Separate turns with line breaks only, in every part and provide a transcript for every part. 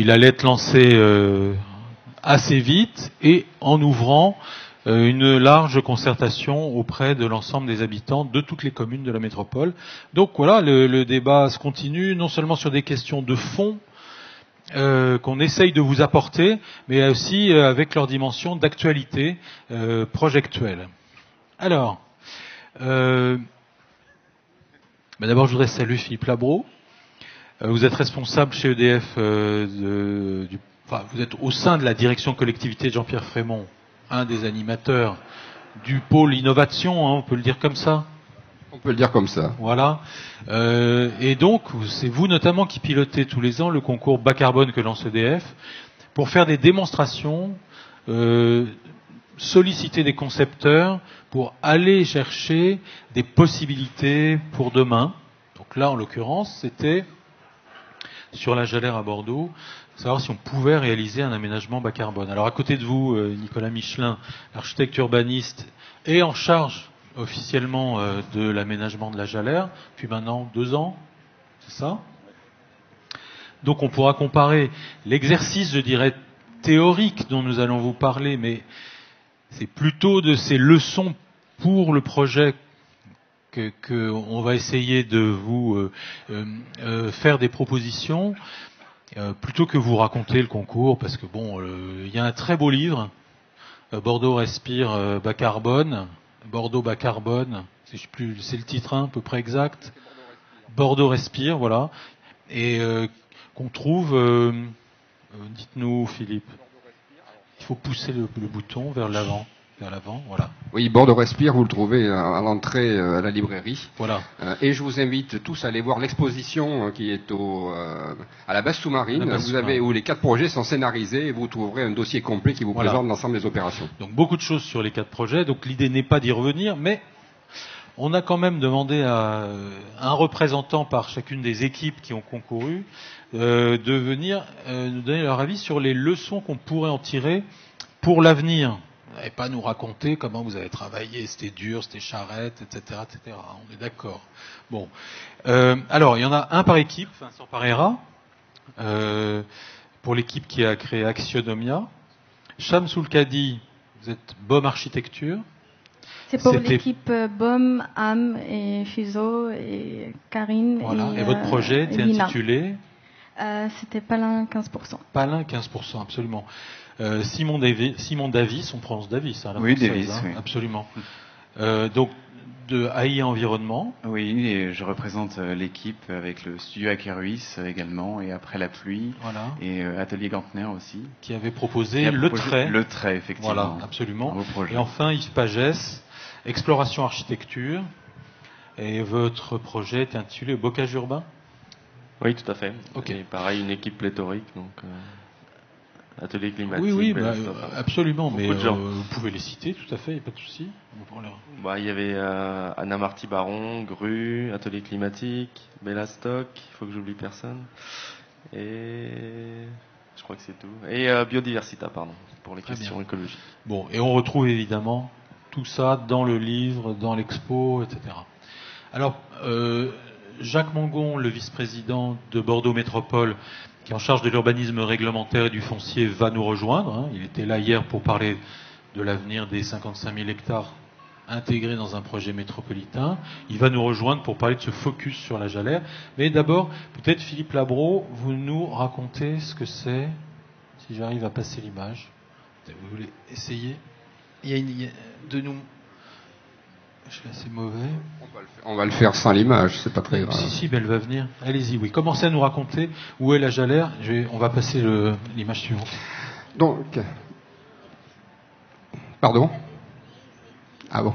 il allait être lancé assez vite et en ouvrant une large concertation auprès de l'ensemble des habitants de toutes les communes de la métropole. Donc voilà, le débat se continue, non seulement sur des questions de fond qu'on essaye de vous apporter, mais aussi avec leur dimension d'actualité projectuelle. Alors, d'abord je voudrais saluer Philippe Labro. Vous êtes responsable chez EDF, vous êtes au sein de la direction collectivité de Jean-Pierre Frémont, un des animateurs du pôle innovation, hein, on peut le dire comme ça.
On peut le dire comme ça.
Voilà. Et donc, c'est vous notamment qui pilotez tous les ans le concours bas carbone que lance EDF pour faire des démonstrations, solliciter des concepteurs pour aller chercher des possibilités pour demain. Donc là, en l'occurrence, c'était sur la Jalère à Bordeaux, savoir si on pouvait réaliser un aménagement bas carbone. Alors à côté de vous, Nicolas Michelin, architecte urbaniste, est en charge officiellement de l'aménagement de la Jalère, depuis maintenant 2 ans, c'est ça? Donc on pourra comparer l'exercice, je dirais, théorique dont nous allons vous parler, mais c'est plutôt de ces leçons pour le projet qu'on va essayer de vous faire des propositions, plutôt que vous raconter le concours, parce que bon, il y a un très beau livre, Bordeaux respire bas carbone, Bordeaux bas carbone, c'est le titre à peu près exact. Bordeaux respire, voilà, et qu'on trouve. Dites-nous, Philippe. Il faut pousser le bouton vers l'avant. Vers l'avant, voilà.
Oui, Bordeaux respire, vous le trouvez à l'entrée à la librairie.
Voilà.
Et je vous invite tous à aller voir l'exposition qui est à la base sous-marine. Où les 4 projets sont scénarisés et vous trouverez un dossier complet qui vous présente l'ensemble des opérations.
Donc beaucoup de choses sur les 4 projets. Donc l'idée n'est pas d'y revenir, mais on a quand même demandé à un représentant par chacune des équipes qui ont concouru de venir nous donner leur avis sur les leçons qu'on pourrait en tirer pour l'avenir. Et pas nous raconter comment vous avez travaillé, c'était dur, c'était charrette, etc., etc. On est d'accord. Bon. Alors, il y en a un par équipe, Vincent Parera, pour l'équipe qui a créé Axionomia. Cham Soulkadi, vous êtes BOM Architecture.
C'est pour l'équipe BOM, AM et Fuso et Karine.
Voilà. Et votre projet était intitulé
c'était Palin 15%.
Palin 15%, absolument. Simon Davis, on prononce Davis, hein, la
oui,
française,
Davis,
hein,
oui.
Absolument. Donc, de AI Environnement.
Oui, et je représente l'équipe avec le studio Aquarius également, et Après la pluie,
voilà.
Et Atelier Gantner aussi.
Qui avait proposé le trait.
Le trait, effectivement.
Voilà, absolument. Et enfin, Yves Pagès, Exploration Architecture. Et votre projet est intitulé Bocage urbain?
Oui, tout à fait.
Okay.
Et pareil, une équipe pléthorique, donc atelier climatique.
Oui, absolument, mais
vous
pouvez les citer, tout à fait, il n'y a pas de souci.
Il y avait Anna Marty Baron, Gru, atelier climatique, Bellastock, il faut que j'oublie personne. Et je crois que c'est tout. Et Biodiversita, pardon, pour les questions écologiques.
Bon, et on retrouve évidemment tout ça dans le livre, dans l'expo, etc. Alors, Jacques Mongon, le vice-président de Bordeaux Métropole, qui est en charge de l'urbanisme réglementaire et du foncier, va nous rejoindre. Hein. Il était là hier pour parler de l'avenir des 55 000 hectares intégrés dans un projet métropolitain. Il va nous rejoindre pour parler de ce focus sur la Jalère. Mais d'abord, peut-être Philippe Labro, vous nous racontez ce que c'est, si j'arrive à passer l'image. Vous voulez essayer? Il y a de nous... Je suis assez mauvais.
On va le faire sans l'image, c'est pas très grave.
Si, mais elle va venir. Allez-y, oui. Commencez à nous raconter où est la Jalère. On va passer l'image suivante.
Donc, pardon? Ah bon.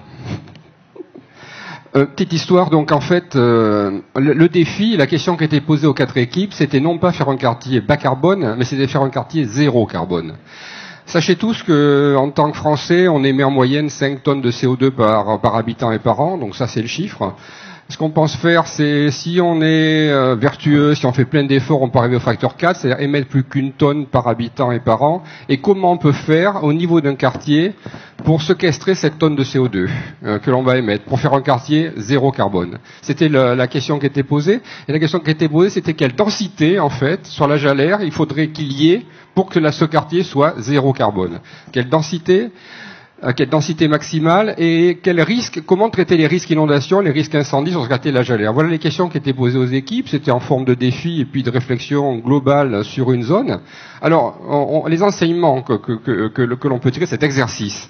Petite histoire, donc en fait, le défi, la question qui était posée aux 4 équipes, c'était non pas faire un quartier bas carbone, mais c'était faire un quartier zéro carbone. Sachez tous que, en tant que Français, on émet en moyenne 5 tonnes de CO2 par habitant et par an, donc ça c'est le chiffre. Ce qu'on pense faire, c'est si on est vertueux, si on fait plein d'efforts, on peut arriver au facteur 4, c'est-à-dire émettre plus qu'1 tonne par habitant et par an. Et comment on peut faire, au niveau d'un quartier, pour séquestrer cette tonne de CO2 que l'on va émettre, pour faire un quartier zéro carbone. C'était la question qui était posée. Et la question qui était posée, c'était quelle densité, en fait, sur la Jalère, il faudrait qu'il y ait pour que ce quartier soit zéro carbone. Quelle densité maximale et quel risque, comment traiter les risques inondations, les risques incendies sur ce quartier de la Jalère. Voilà les questions qui étaient posées aux équipes. C'était en forme de défi et puis de réflexion globale sur une zone. Alors, les enseignements que l'on peut tirer de cet exercice,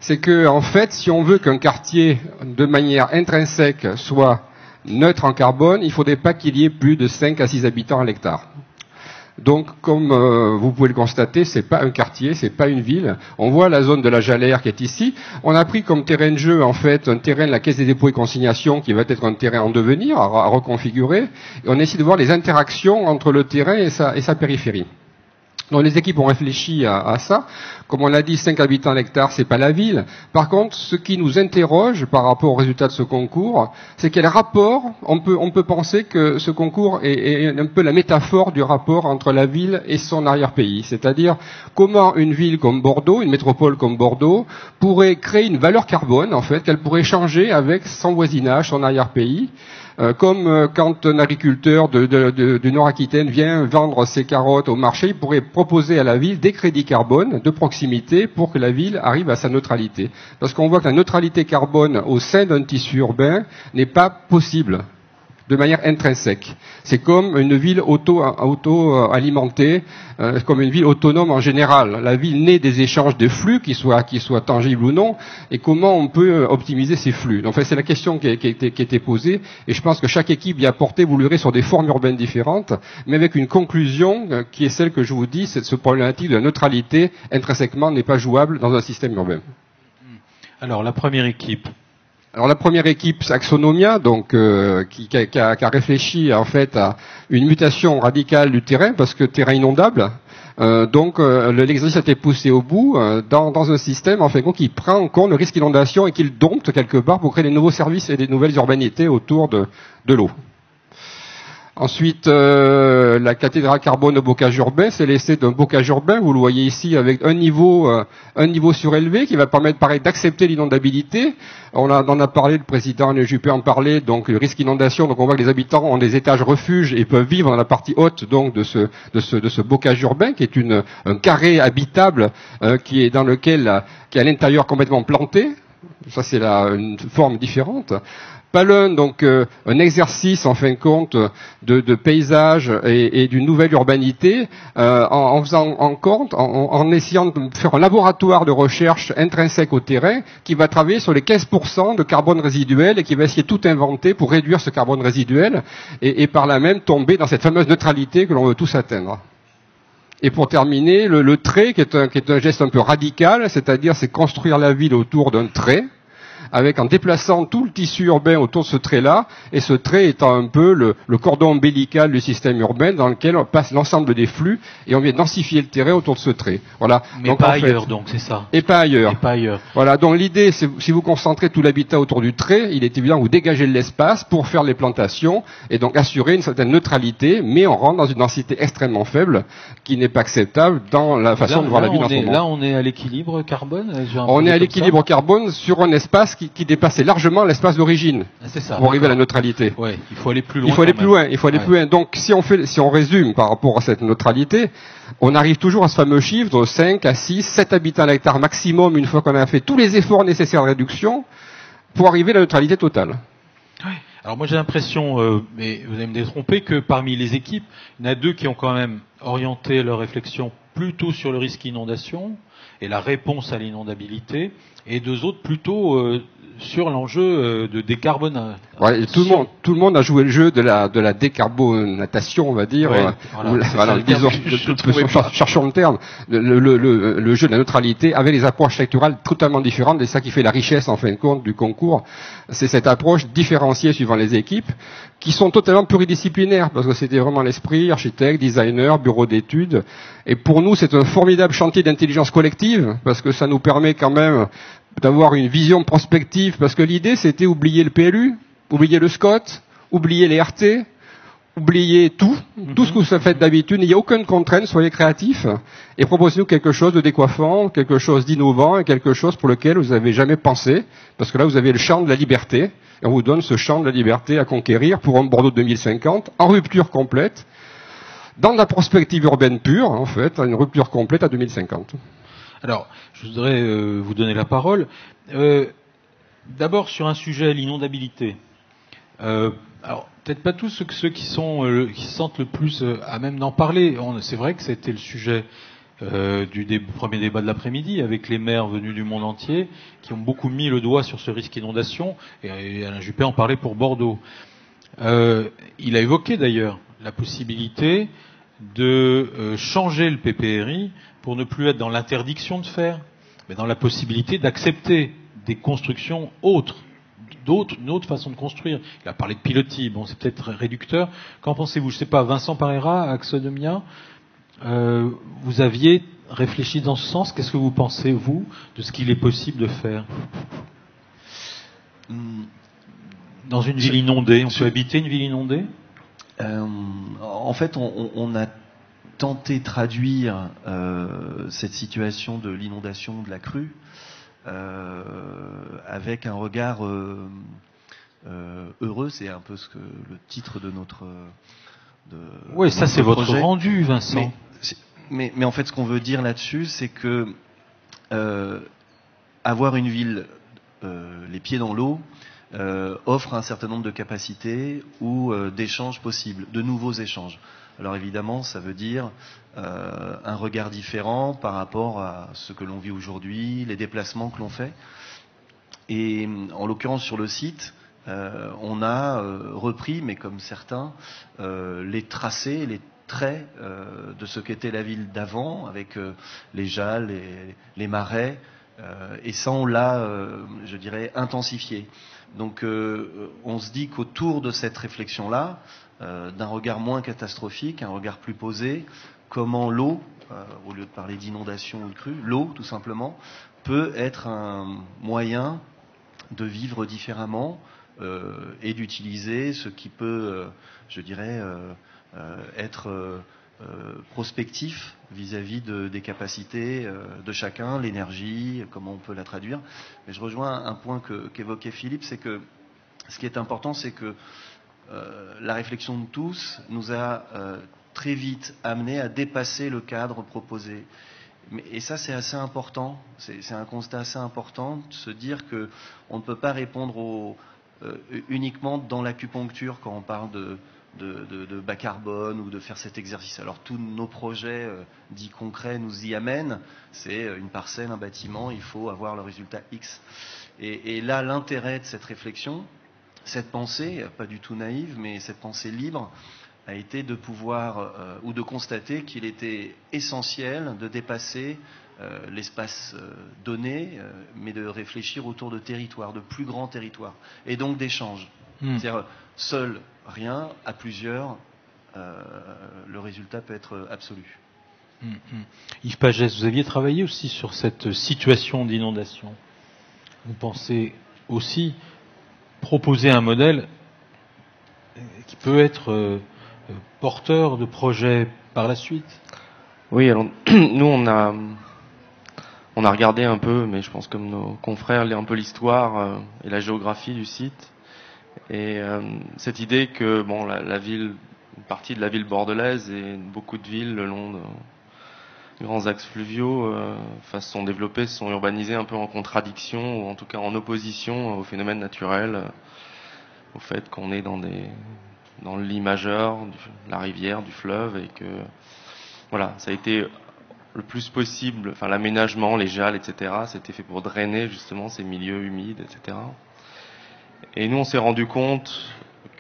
c'est que, en fait, si on veut qu'un quartier, de manière intrinsèque, soit neutre en carbone, il ne faudrait pas qu'il y ait plus de 5 à 6 habitants à l'hectare. Donc, comme vous pouvez le constater, c'est pas un quartier, c'est pas une ville. On voit la zone de la Jalère qui est ici. On a pris comme terrain de jeu, en fait, un terrain de la Caisse des dépôts et consignations qui va être un terrain en devenir, à reconfigurer. Et on essaie de voir les interactions entre le terrain et sa périphérie. Donc les équipes ont réfléchi à ça. Comme on l'a dit, 5 habitants à l'hectare, c'est pas la ville. Par contre, ce qui nous interroge par rapport aux résultats de ce concours, c'est quel rapport, on peut penser que ce concours est un peu la métaphore du rapport entre la ville et son arrière-pays. C'est-à-dire, comment une ville comme Bordeaux, une métropole comme Bordeaux, pourrait créer une valeur carbone, en fait, qu'elle pourrait changer avec son voisinage, son arrière-pays. Comme quand un agriculteur du Nord-Aquitaine vient vendre ses carottes au marché, il pourrait proposer à la ville des crédits carbone de proximité pour que la ville arrive à sa neutralité. Parce qu'on voit que la neutralité carbone au sein d'un tissu urbain n'est pas possible de manière intrinsèque. C'est comme une ville auto-alimentée, comme une ville autonome en général. La ville naît des échanges de flux, qui soient tangibles ou non, et comment on peut optimiser ces flux. Donc, c'est la question qui était posée, et je pense que chaque équipe y a apporté, vous le verrez, sur des formes urbaines différentes, mais avec une conclusion qui est celle que je vous dis, c'est ce problématique de la neutralité intrinsèquement n'est pas jouable dans un système urbain.
Alors, la première équipe.
Alors la première équipe, c'est Axonomia, donc qui a réfléchi en fait à une mutation radicale du terrain, parce que terrain inondable. L'exercice a été poussé au bout dans un système en fait qui prend en compte le risque d'inondation et qui le dompte quelque part pour créer des nouveaux services et des nouvelles urbanités autour de l'eau. Ensuite, la cathédrale carbone au bocage urbain, c'est l'essai d'un bocage urbain, vous le voyez ici, avec un niveau surélevé qui va permettre, pareil, d'accepter l'inondabilité. On en a parlé, le président Juppé en parlait, donc le risque d'inondation, donc on voit que les habitants ont des étages refuges et peuvent vivre dans la partie haute donc de ce bocage urbain, qui est un carré habitable qui est à l'intérieur complètement planté. Ça, c'est une forme différente. Palun, donc un exercice en fin de compte de paysage et d'une nouvelle urbanité en essayant de faire un laboratoire de recherche intrinsèque au terrain qui va travailler sur les 15% de carbone résiduel et qui va essayer de tout inventer pour réduire ce carbone résiduel et par là même tomber dans cette fameuse neutralité que l'on veut tous atteindre. Et pour terminer, le trait qui est un geste un peu radical, c'est-à-dire c'est construire la ville autour d'un trait, en déplaçant tout le tissu urbain autour de ce trait-là, et ce trait étant un peu le cordon ombilical du système urbain dans lequel on passe l'ensemble des flux, et on vient densifier le terrain autour de ce trait. Voilà.
Mais donc, pas ailleurs, donc, c'est ça.
Et pas ailleurs.
Et pas ailleurs.
Voilà. Donc l'idée, c'est si vous concentrez tout l'habitat autour du trait, il est évident que vous dégagez de l'espace pour faire les plantations, et donc assurer une certaine neutralité, mais on rentre dans une densité extrêmement faible, qui n'est pas acceptable dans la façon de voir la ville en ce moment.
Là, on est à l'équilibre carbone?
On est à l'équilibre carbone sur un espace qui dépassait largement l'espace d'origine pour arriver à la neutralité.
Ouais, il faut aller plus loin.
Il faut aller plus loin. Donc, si on résume par rapport à cette neutralité, on arrive toujours à ce fameux chiffre de 5 à 6, 7 habitants à l'hectare maximum une fois qu'on a fait tous les efforts nécessaires de réduction pour arriver à la neutralité totale.
Ouais. Alors moi j'ai l'impression, mais vous allez me détromper, que parmi les équipes, il y en a deux qui ont quand même orienté leur réflexion plutôt sur le risque inondation et la réponse à l'inondabilité, et deux autres plutôt sur l'enjeu de décarbonation.
Ouais, tout le monde a joué le jeu de la décarbonatation, on va dire. Ouais, cherchons le terme. Le jeu de la neutralité avec des approches sectorielles totalement différentes, et c'est ça qui fait la richesse en fin de compte du concours. C'est cette approche différenciée suivant les équipes, qui sont totalement pluridisciplinaires, parce que c'était vraiment l'esprit, architecte, designer, bureau d'études. Et pour nous, c'est un formidable chantier d'intelligence collective, parce que ça nous permet quand même d'avoir une vision prospective, parce que l'idée, c'était oublier le PLU, oublier le SCOT, oublier les RT, oubliez tout ce que vous faites d'habitude, n'ayez aucune contrainte, soyez créatifs et proposez-nous quelque chose de décoiffant, quelque chose d'innovant et quelque chose pour lequel vous n'avez jamais pensé, parce que là vous avez le champ de la liberté et on vous donne ce champ de la liberté à conquérir pour un Bordeaux 2050 en rupture complète, dans la prospective urbaine pure, en fait, une rupture complète à 2050.
Alors, je voudrais vous donner la parole. D'abord sur un sujet, l'inondabilité. Alors, peut-être pas tous ceux qui se sentent le plus à même d'en parler. C'est vrai que c'était le sujet du premier débat de l'après-midi avec les maires venus du monde entier qui ont beaucoup mis le doigt sur ce risque inondation. Et Alain Juppé en parlait pour Bordeaux. Il a évoqué d'ailleurs la possibilité de changer le PPRI pour ne plus être dans l'interdiction de faire, mais dans la possibilité d'accepter des constructions autres, une autre façon de construire. Il a parlé de pilotis, bon c'est peut-être réducteur. Qu'en pensez-vous? Je sais pas, Vincent Parera, Axonomia, vous aviez réfléchi dans ce sens. Qu'est-ce que vous pensez, vous, de ce qu'il est possible de faire dans une ville inondée? On peut habiter une ville inondée?
En fait, on a tenté de traduire cette situation de l'inondation de la crue avec un regard heureux. C'est un peu ce que le titre de notre
oui, ça c'est votre rendu, Vincent.
Mais en fait, ce qu'on veut dire là-dessus, c'est que avoir une ville les pieds dans l'eau offre un certain nombre de capacités ou d'échanges possibles, de nouveaux échanges. Alors évidemment, ça veut dire un regard différent par rapport à ce que l'on vit aujourd'hui, les déplacements que l'on fait. Et en l'occurrence sur le site, on a repris, mais comme certains, les tracés, les traits de ce qu'était la ville d'avant, avec les jalles, les marais, et ça on l'a, je dirais, intensifié. Donc on se dit qu'autour de cette réflexion-là, d'un regard moins catastrophique, un regard plus posé, comment l'eau, au lieu de parler d'inondation ou de crue, l'eau tout simplement, peut être un moyen de vivre différemment et d'utiliser ce qui peut, je dirais, être prospectif vis-à-vis des capacités de chacun, l'énergie, comment on peut la traduire. Mais je rejoins un point qu'évoquait Philippe, c'est que ce qui est important, c'est que la réflexion de tous nous a très vite amené à dépasser le cadre proposé. Et ça, c'est assez important, c'est un constat assez important de se dire qu'on ne peut pas répondre uniquement dans l'acupuncture quand on parle de bas carbone ou de faire cet exercice. Alors tous nos projets dits concrets nous y amènent. C'est une parcelle, un bâtiment, il faut avoir le résultat X. Et là, l'intérêt de cette réflexion, cette pensée, pas du tout naïve, mais cette pensée libre, a été de pouvoir ou de constater qu'il était essentiel de dépasser l'espace donné, mais de réfléchir autour de territoires, de plus grands territoires, et donc d'échanges. C'est-à-dire, seul, rien, à plusieurs, le résultat peut être absolu.
Yves Pagès, vous aviez travaillé aussi sur cette situation d'inondation. Vous pensez aussi proposer un modèle qui peut être porteur de projets par la suite?
Oui, alors nous on a regardé un peu, mais je pense comme nos confrères, un peu l'histoire et la géographie du site. Et cette idée que bon, la ville, une partie de la ville bordelaise et beaucoup de villes le long de grands axes fluviaux se sont développés, se sont urbanisés un peu en contradiction ou en tout cas en opposition aux phénomènes naturels, au fait qu'on est dans le lit majeur, de la rivière, du fleuve, et que voilà, ça a été le plus possible, enfin l'aménagement, les jalles, etc. C'était fait pour drainer justement ces milieux humides, etc. Et nous, on s'est rendu compte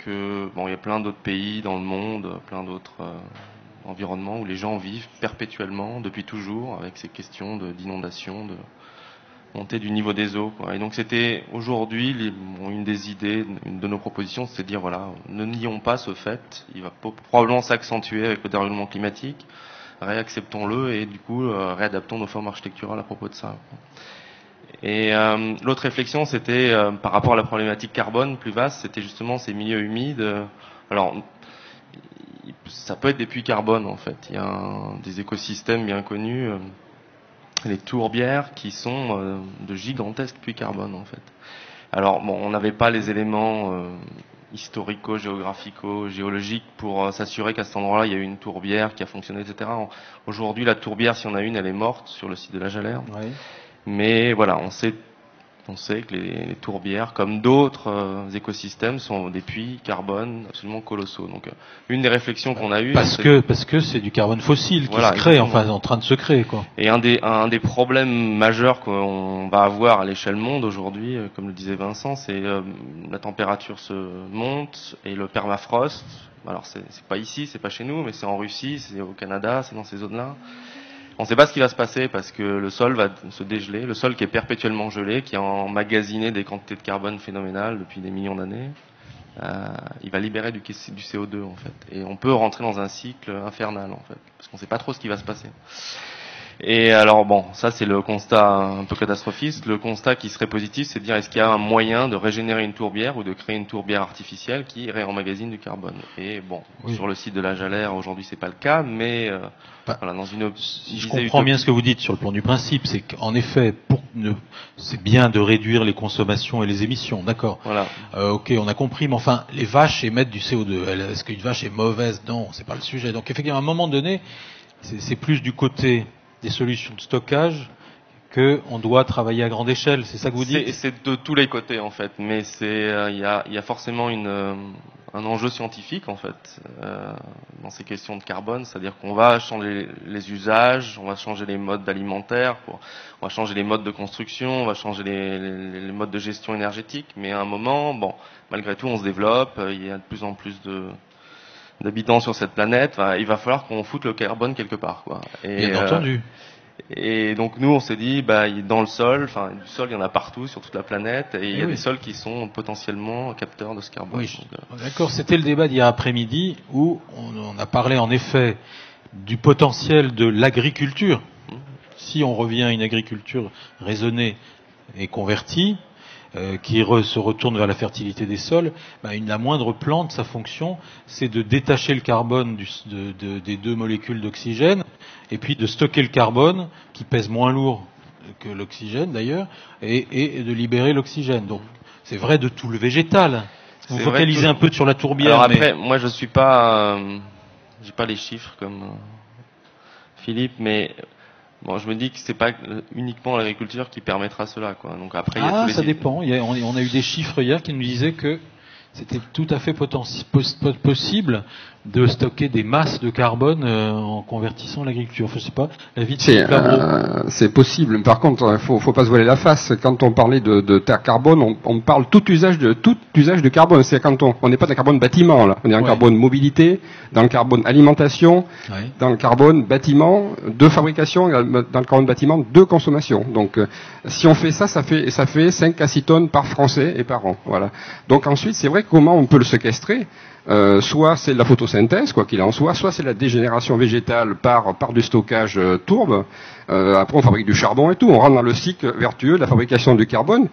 que bon, il y a plein d'autres pays dans le monde, plein d'autres environnements où les gens vivent perpétuellement, depuis toujours, avec ces questions d'inondation, de montée du niveau des eaux, quoi. Et donc c'était aujourd'hui une des idées, une de nos propositions, c'est de dire voilà, ne nions pas ce fait, il va probablement s'accentuer avec le dérèglement climatique, réacceptons-le et du coup réadaptons nos formes architecturales à propos de ça. Et l'autre réflexion, c'était par rapport à la problématique carbone plus vaste, c'était justement ces milieux humides. Alors ça peut être des puits carbone en fait. Il y a des écosystèmes bien connus, les tourbières, qui sont de gigantesques puits carbone en fait. Alors bon, on n'avait pas les éléments historico-géographico-géologiques pour s'assurer qu'à cet endroit-là il y a eu une tourbière qui a fonctionné, etc. Aujourd'hui, la tourbière, si on a une, elle est morte sur le site de la Jalère.
Oui.
Mais voilà, on sait que les tourbières, comme d'autres écosystèmes, sont des puits carbone absolument colossaux. Donc, une des réflexions qu'on a eues...
Parce que c'est du carbone fossile qui se crée, enfin, en train de se créer, quoi.
Et un des problèmes majeurs qu'on va avoir à l'échelle monde aujourd'hui, comme le disait Vincent, c'est la température se monte et le permafrost. Alors, c'est pas ici, c'est pas chez nous, mais c'est en Russie, c'est au Canada, c'est dans ces zones-là. On ne sait pas ce qui va se passer parce que le sol va se dégeler, le sol qui est perpétuellement gelé, qui a emmagasiné des quantités de carbone phénoménales depuis des millions d'années, il va libérer du CO2 en fait. Et on peut rentrer dans un cycle infernal en fait, parce qu'on ne sait pas trop ce qui va se passer. Et alors bon, ça c'est le constat un peu catastrophiste. Le constat qui serait positif, c'est de dire est-ce qu'il y a un moyen de régénérer une tourbière ou de créer une tourbière artificielle qui réemmagasine du carbone. Et bon, sur le site de la Jalère, aujourd'hui c'est pas le cas, mais voilà, dans une
si je comprends bien ce que vous dites sur le plan du principe, c'est qu'en effet, c'est bien de réduire les consommations et les émissions, d'accord.
Voilà.
Ok, on a compris, mais enfin, les vaches émettent du CO2. Est-ce qu'une vache est mauvaise? Non, c'est pas le sujet. Donc effectivement, à un moment donné, c'est plus du côté des solutions de stockage que on doit travailler à grande échelle. C'est ça que vous dites?
C'est de tous les côtés en fait, mais il y a forcément un enjeu scientifique en fait dans ces questions de carbone, c'est-à-dire qu'on va changer les usages, on va changer les modes alimentaires, on va changer les modes de construction, on va changer les modes de gestion énergétique, mais à un moment, bon, malgré tout, on se développe, il y a de plus en plus d'habitants sur cette planète, il va falloir qu'on foute le carbone quelque part, quoi. Et,
bien entendu.
Et donc nous, on s'est dit, dans le sol, du sol, il y en a partout sur toute la planète, et il y a des sols qui sont potentiellement capteurs de ce carbone.
Oui, d'accord. C'était le débat d'hier après-midi où on a parlé en effet du potentiel de l'agriculture. Si on revient à une agriculture raisonnée et convertie, qui se retourne vers la fertilité des sols, la moindre plante, sa fonction, c'est de détacher le carbone des deux molécules d'oxygène, et puis de stocker le carbone, qui pèse moins lourd que l'oxygène d'ailleurs, et de libérer l'oxygène. Donc c'est vrai de tout le végétal. Vous focalisez un peu sur la tourbière.
Alors après, moi je suis pas, j'ai pas les chiffres comme Philippe, mais bon, je me dis que c'est pas uniquement l'agriculture qui permettra cela, quoi. Donc après, il y a tous les...
ça dépend. On a eu des chiffres hier qui nous disaient que c'était tout à fait possible de stocker des masses de carbone en convertissant l'agriculture. Je sais pas, l'avis de Philippe Labro.
C'est possible. Par contre, faut pas se voiler la face. Quand on parlait de terre carbone, on parle tout usage de carbone. C'est quand on n'est pas dans le carbone bâtiment, là. On est dans le carbone mobilité, dans le carbone alimentation, dans le carbone bâtiment de fabrication, dans le carbone bâtiment de consommation. Donc, si on fait ça, ça fait 5 à 6 tonnes par Français et par an. Voilà. Donc ensuite, c'est vrai comment on peut le séquestrer. Soit c'est de la photosynthèse, quoi qu'il en soit c'est la dégénération végétale par du stockage tourbe. Après on fabrique du charbon et tout, on rentre dans le cycle vertueux de la fabrication du carbone,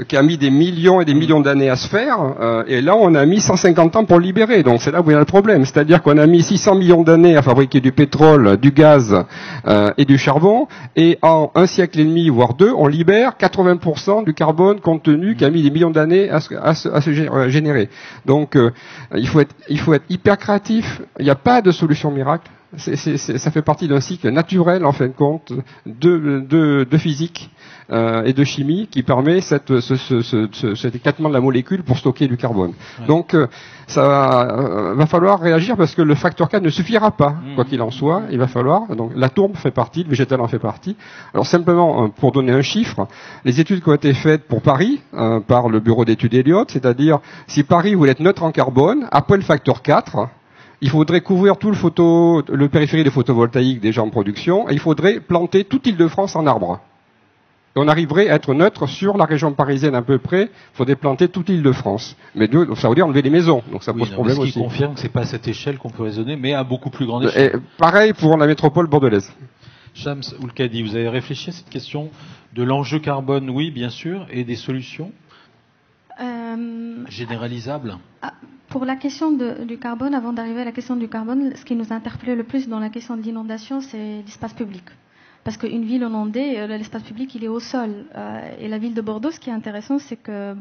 qui a mis des millions et des millions d'années à se faire, et là on a mis 150 ans pour le libérer, donc c'est là où il y a le problème, c'est-à-dire qu'on a mis 600 millions d'années à fabriquer du pétrole, du gaz et du charbon, et en 1 siècle et demi, voire 2, on libère 80% du carbone contenu qui a mis des millions d'années à se générer. Donc il faut être hyper créatif, il n'y a pas de solution miracle. Ça fait partie d'un cycle naturel, en fin de compte, de physique et de chimie qui permet cet éclatement de la molécule pour stocker du carbone. Donc, ça va falloir réagir parce que le facteur 4 ne suffira pas, quoi qu'il en soit. Il va falloir, donc la tourbe fait partie, le végétal en fait partie. Alors simplement, pour donner un chiffre, les études qui ont été faites pour Paris, par le bureau d'études Elliott, c'est-à-dire si Paris voulait être neutre en carbone, après le facteur 4, il faudrait couvrir tout le périphérie des photovoltaïques déjà en production, et il faudrait planter toute l'Île-de-France en arbres. Et on arriverait à être neutre sur la région parisienne à peu près, il faudrait planter toute l'Île-de-France. Mais ça veut dire enlever les maisons, donc ça pose problème aussi.
Ce qui confirme que c'est pas à cette échelle qu'on peut raisonner, mais à beaucoup plus grande échelle.
Et pareil pour la métropole bordelaise.
Shams Oulkadi, vous avez réfléchi à cette question de l'enjeu carbone, oui, bien sûr, et des solutions généralisables?
Pour la question du carbone, avant d'arriver à la question du carbone, ce qui nous a interpellé le plus dans la question de l'inondation, c'est l'espace public. Parce qu'une ville inondée, l'espace public, il est au sol. Et la ville de Bordeaux, ce qui est intéressant, c'est que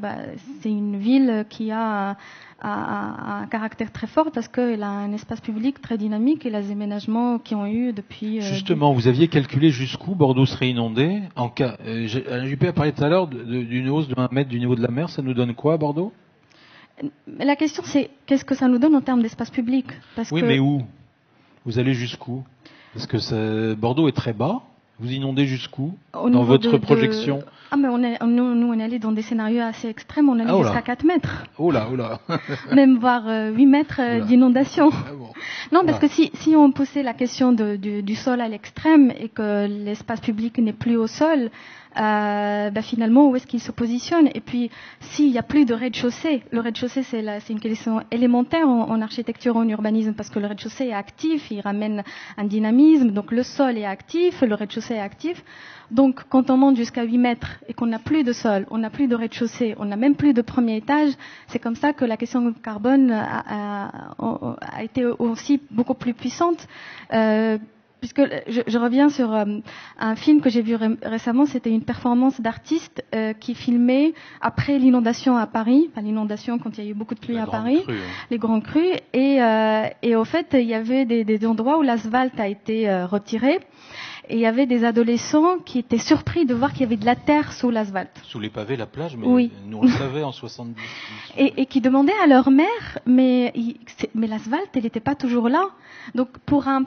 c'est une ville qui a un caractère très fort parce qu'elle a un espace public très dynamique et les aménagements qui ont eu depuis...
Justement, vous aviez calculé jusqu'où Bordeaux serait inondé. En cas, JP a parlé tout à l'heure d'une hausse de 1 mètre du niveau de la mer. Ça nous donne quoi à Bordeaux?
La question, c'est qu'est-ce que ça nous donne en termes d'espace public?
Mais où? Vous allez jusqu'où? Parce que Bordeaux est très bas. Vous inondez jusqu'où dans votre projection?
Mais nous, on est allé dans des scénarios assez extrêmes. On est allé jusqu'à 4 mètres.
Oh là.
Même voire 8 mètres d'inondation.
Ah bon.
Non, parce que si on poussait la question du sol à l'extrême et que l'espace public n'est plus au sol, finalement, où est-ce qu'il se positionne? Et puis, s'il n'y a plus de rez-de-chaussée, le rez-de-chaussée, c'est une question élémentaire en architecture, en urbanisme, parce que le rez-de-chaussée est actif, il ramène un dynamisme, donc le sol est actif, le rez-de-chaussée est actif. Donc, quand on monte jusqu'à 8 mètres et qu'on n'a plus de sol, on n'a plus de rez-de-chaussée, on n'a même plus de premier étage, c'est comme ça que la question du carbone a été aussi beaucoup plus puissante. Puisque je reviens sur un film que j'ai vu récemment, c'était une performance d'artistes qui filmait après l'inondation à Paris, enfin l'inondation quand il y a eu beaucoup de pluie à Paris, les grands crus, et au fait il y avait des endroits où l'asphalte a été retiré. Et il y avait des adolescents qui étaient surpris de voir qu'il y avait de la terre sous l'asphalte.
Sous les pavés, la plage, mais
oui.
Nous on le savait en 70.
Et qui demandaient à leur mère, mais l'asphalte, elle n'était pas toujours là. Donc pour un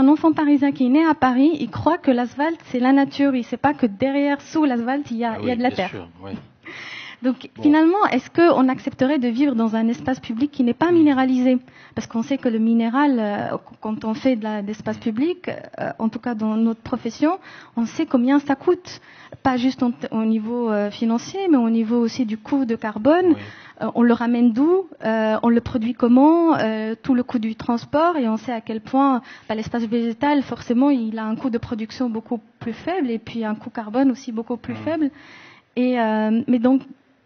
enfant parisien qui est né à Paris, il croit que l'asphalte c'est la nature. Il ne sait pas que derrière, sous l'asphalte, il y a de la terre.
Sûr, oui.
Donc finalement, est-ce qu'on accepterait de vivre dans un espace public qui n'est pas minéralisé? Parce qu'on sait que le minéral, quand on fait d'espace public, en tout cas dans notre profession, on sait combien ça coûte. Pas juste au niveau financier, mais au niveau aussi du coût de carbone. Oui. On le ramène d'où? On le produit comment? Tout le coût du transport, et on sait à quel point l'espace végétal, forcément, il a un coût de production beaucoup plus faible et puis un coût carbone aussi beaucoup plus faible. Mais donc,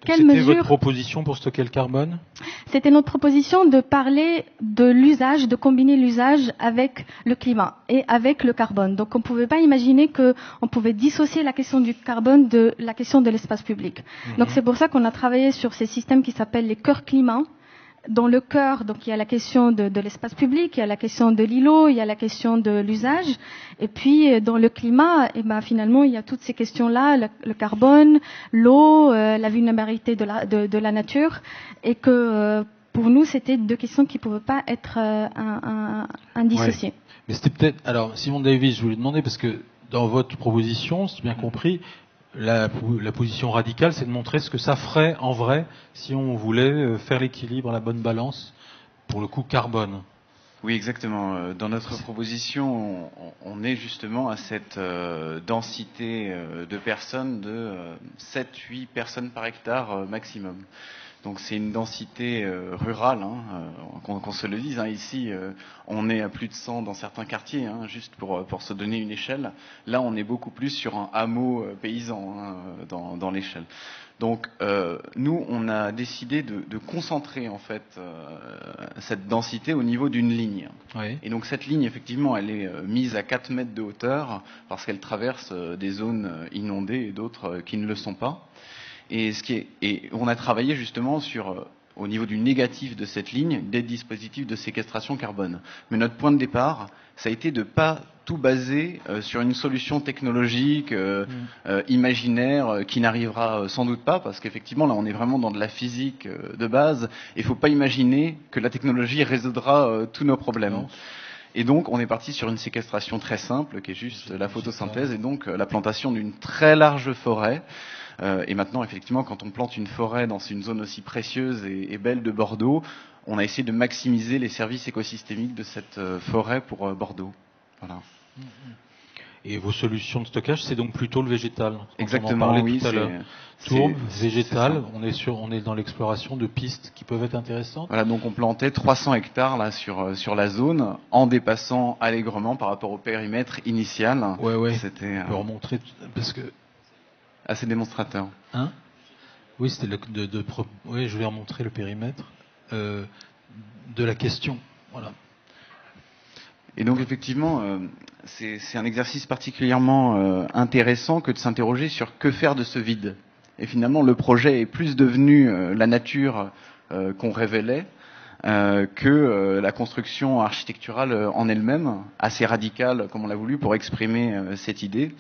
c'était votre proposition pour stocker le carbone?
C'était notre proposition de parler de l'usage, de combiner l'usage avec le climat et avec le carbone. Donc on ne pouvait pas imaginer qu'on pouvait dissocier la question du carbone de la question de l'espace public. Donc c'est pour ça qu'on a travaillé sur ces systèmes qui s'appellent les cœurs climat. Dans le cœur, donc il y a la question de l'espace public, il y a la question de l'îlot, il y a la question de l'usage, et puis dans le climat, finalement il y a toutes ces questions-là, le carbone, l'eau, la vulnérabilité de la nature, et que pour nous c'était deux questions qui ne pouvaient pas être indissociées.
Ouais. Mais c'était peut-être, alors Simon Davis, je voulais demander, parce que dans votre proposition, si j'ai bien compris, la position radicale, c'est de montrer ce que ça ferait en vrai si on voulait faire l'équilibre, la bonne balance, pour le coup carbone.
Oui, exactement. Dans notre proposition, on est justement à cette densité de personnes de 7-8 personnes par hectare maximum. Donc c'est une densité rurale, qu'on se le dise. Ici, on est à plus de 100 dans certains quartiers, juste pour se donner une échelle. Là, on est beaucoup plus sur un hameau paysan dans l'échelle. Donc nous, on a décidé de concentrer en fait cette densité au niveau d'une ligne.
Oui.
Et donc cette ligne, effectivement, elle est mise à 4 mètres de hauteur parce qu'elle traverse des zones inondées et d'autres qui ne le sont pas. Et on a travaillé justement sur, au niveau du négatif de cette ligne, des dispositifs de séquestration carbone. Mais notre point de départ, ça a été de pas tout baser sur une solution technologique imaginaire qui n'arrivera sans doute pas, parce qu'effectivement là on est vraiment dans de la physique de base. Il ne faut pas imaginer que la technologie résoudra tous nos problèmes. Non. Et donc, on est parti sur une séquestration très simple, qui est juste la photosynthèse, et donc la plantation d'une très large forêt. Et maintenant, effectivement, quand on plante une forêt dans une zone aussi précieuse et belle de Bordeaux, on a essayé de maximiser les services écosystémiques de cette forêt pour Bordeaux. Voilà.
Et vos solutions de stockage, c'est donc plutôt le végétal.
Exactement,
on en parlait
oui.
Tout à l'heure. Tourbe, végétal, on est dans l'exploration de pistes qui peuvent être intéressantes.
Voilà, donc on plantait 300 hectares là sur la zone, en dépassant allègrement par rapport au périmètre initial.
Ouais.
C'était.
On peut remontrer parce que.
Assez démonstrateur.
Oui, c'était oui, je voulais remontrer le périmètre. de la question. Voilà.
Et donc effectivement, c'est un exercice particulièrement intéressant que de s'interroger sur que faire de ce vide. Et finalement, le projet est plus devenu la nature qu'on révélait que la construction architecturale en elle-même, assez radicale comme on l'a voulu pour exprimer cette idée.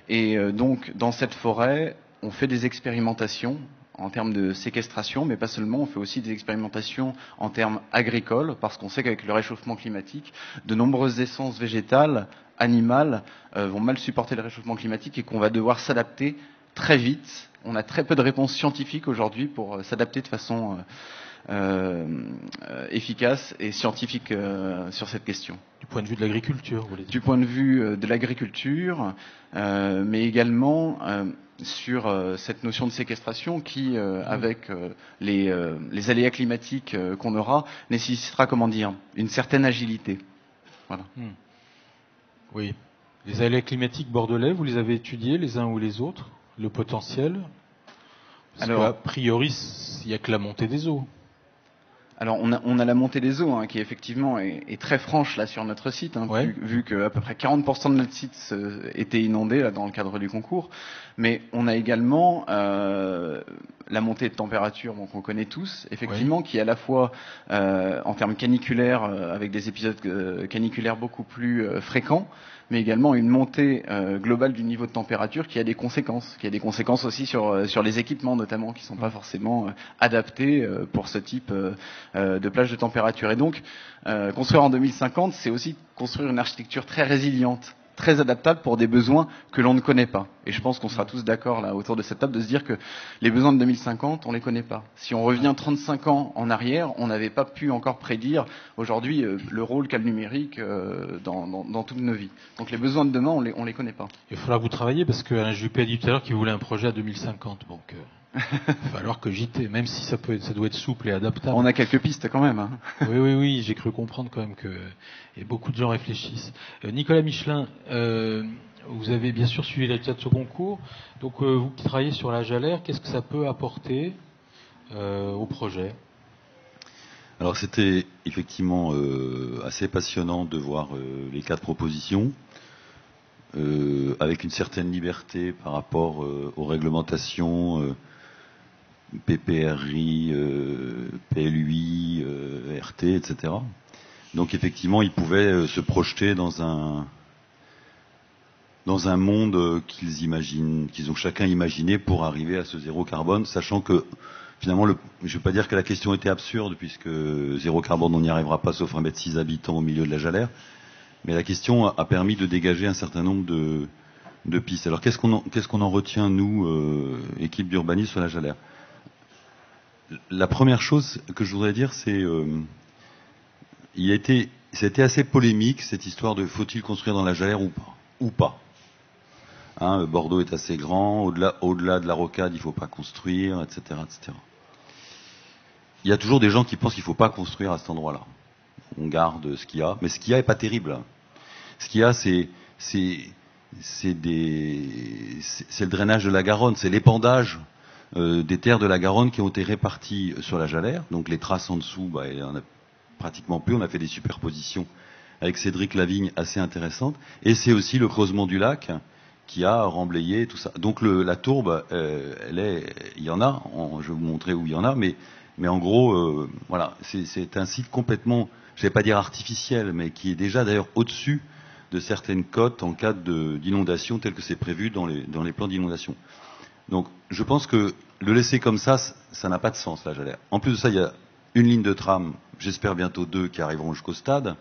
Et donc dans cette forêt, on fait des expérimentations en termes de séquestration, mais pas seulement, on fait aussi des expérimentations en termes agricoles, parce qu'on sait qu'avec le réchauffement climatique, de nombreuses essences végétales, animales, vont mal supporter le réchauffement climatique et qu'on va devoir s'adapter très vite. On a très peu de réponses scientifiques aujourd'hui pour s'adapter de façon efficace et scientifique sur cette question.
Du point de vue de l'agriculture, vous voulez dire?
Du point de vue de l'agriculture, mais également sur cette notion de séquestration qui, avec les aléas climatiques qu'on aura, nécessitera, comment dire, une certaine agilité. Voilà.
Oui. Les aléas climatiques bordelais, vous les avez étudiés les uns ou les autres? Le potentiel? Parce
Alors,
qu'a priori, il n'y a que la montée des eaux.
Alors on a la montée des eaux qui effectivement est très franche là sur notre site,
Ouais.
vu que à peu près 40% de notre site était inondé là dans le cadre du concours. Mais on a également la montée de température qu'on connaît tous, effectivement, qui est à la fois en termes caniculaires avec des épisodes caniculaires beaucoup plus fréquents, mais également une montée globale du niveau de température qui a des conséquences aussi sur les équipements notamment qui sont pas forcément adaptés pour ce type de plage de température. Et donc construire en 2050, c'est aussi construire une architecture très résiliente, très adaptable pour des besoins que l'on ne connaît pas. Et je pense qu'on sera tous d'accord là autour de cette table de se dire que les besoins de 2050, on les connaît pas. Si on revient 35 ans en arrière, on n'avait pas pu encore prédire aujourd'hui le rôle qu'a le numérique dans toutes nos vies. Donc les besoins de demain, on les connaît pas.
Il va falloir que vous travailliez parce qu'Alain Juppé a dit tout à l'heure qu'il voulait un projet à 2050. Donc il va falloir que JT, même si ça doit être souple et adaptable.
On a quelques pistes quand même.
Oui, j'ai cru comprendre quand même que et beaucoup de gens réfléchissent. Nicolas Michelin, vous avez bien sûr suivi les résultats de ce concours. Donc vous qui travaillez sur la Jalère, qu'est-ce que ça peut apporter au projet?
Alors c'était effectivement assez passionnant de voir les 4 propositions, avec une certaine liberté par rapport aux réglementations PPRI, PLUI, RT, etc. Donc effectivement, ils pouvaient se projeter dans un monde qu'ils ont chacun imaginé pour arriver à ce zéro carbone, sachant que finalement, je ne vais pas dire que la question était absurde, puisque zéro carbone, on n'y arrivera pas sauf à mettre 6 habitants au milieu de la Jalère, mais la question a permis de dégager un certain nombre de pistes. Alors qu'est-ce qu'on en retient, nous, équipe d'urbanisme sur la Jalère? La première chose que je voudrais dire, c'est c'était assez polémique cette histoire de faut-il construire dans la Jalère ou pas. Bordeaux est assez grand, au-delà de la rocade, il ne faut pas construire, etc., etc. Il y a toujours des gens qui pensent qu'il ne faut pas construire à cet endroit-là. On garde ce qu'il y a, mais ce qu'il y a n'est pas terrible. Ce qu'il y a, c'est le drainage de la Garonne, c'est l'épandage des terres de la Garonne qui ont été réparties sur la Jalère. Donc les traces en dessous, il y en a pratiquement plus. On a fait des superpositions avec Cédric Lavigne assez intéressantes. Et c'est aussi le creusement du lac qui a remblayé tout ça. Donc la tourbe, il y en a. Je vais vous montrer où il y en a, mais en gros, voilà, c'est un site complètement, je ne vais pas dire artificiel, mais qui est déjà d'ailleurs au-dessus de certaines cotes en cas d'inondation, tel que c'est prévu dans les plans d'inondation. Donc, je pense que le laisser comme ça n'a pas de sens, la Jalère. En plus de ça, il y a une ligne de tram, j'espère bientôt 2, qui arriveront jusqu'au stade.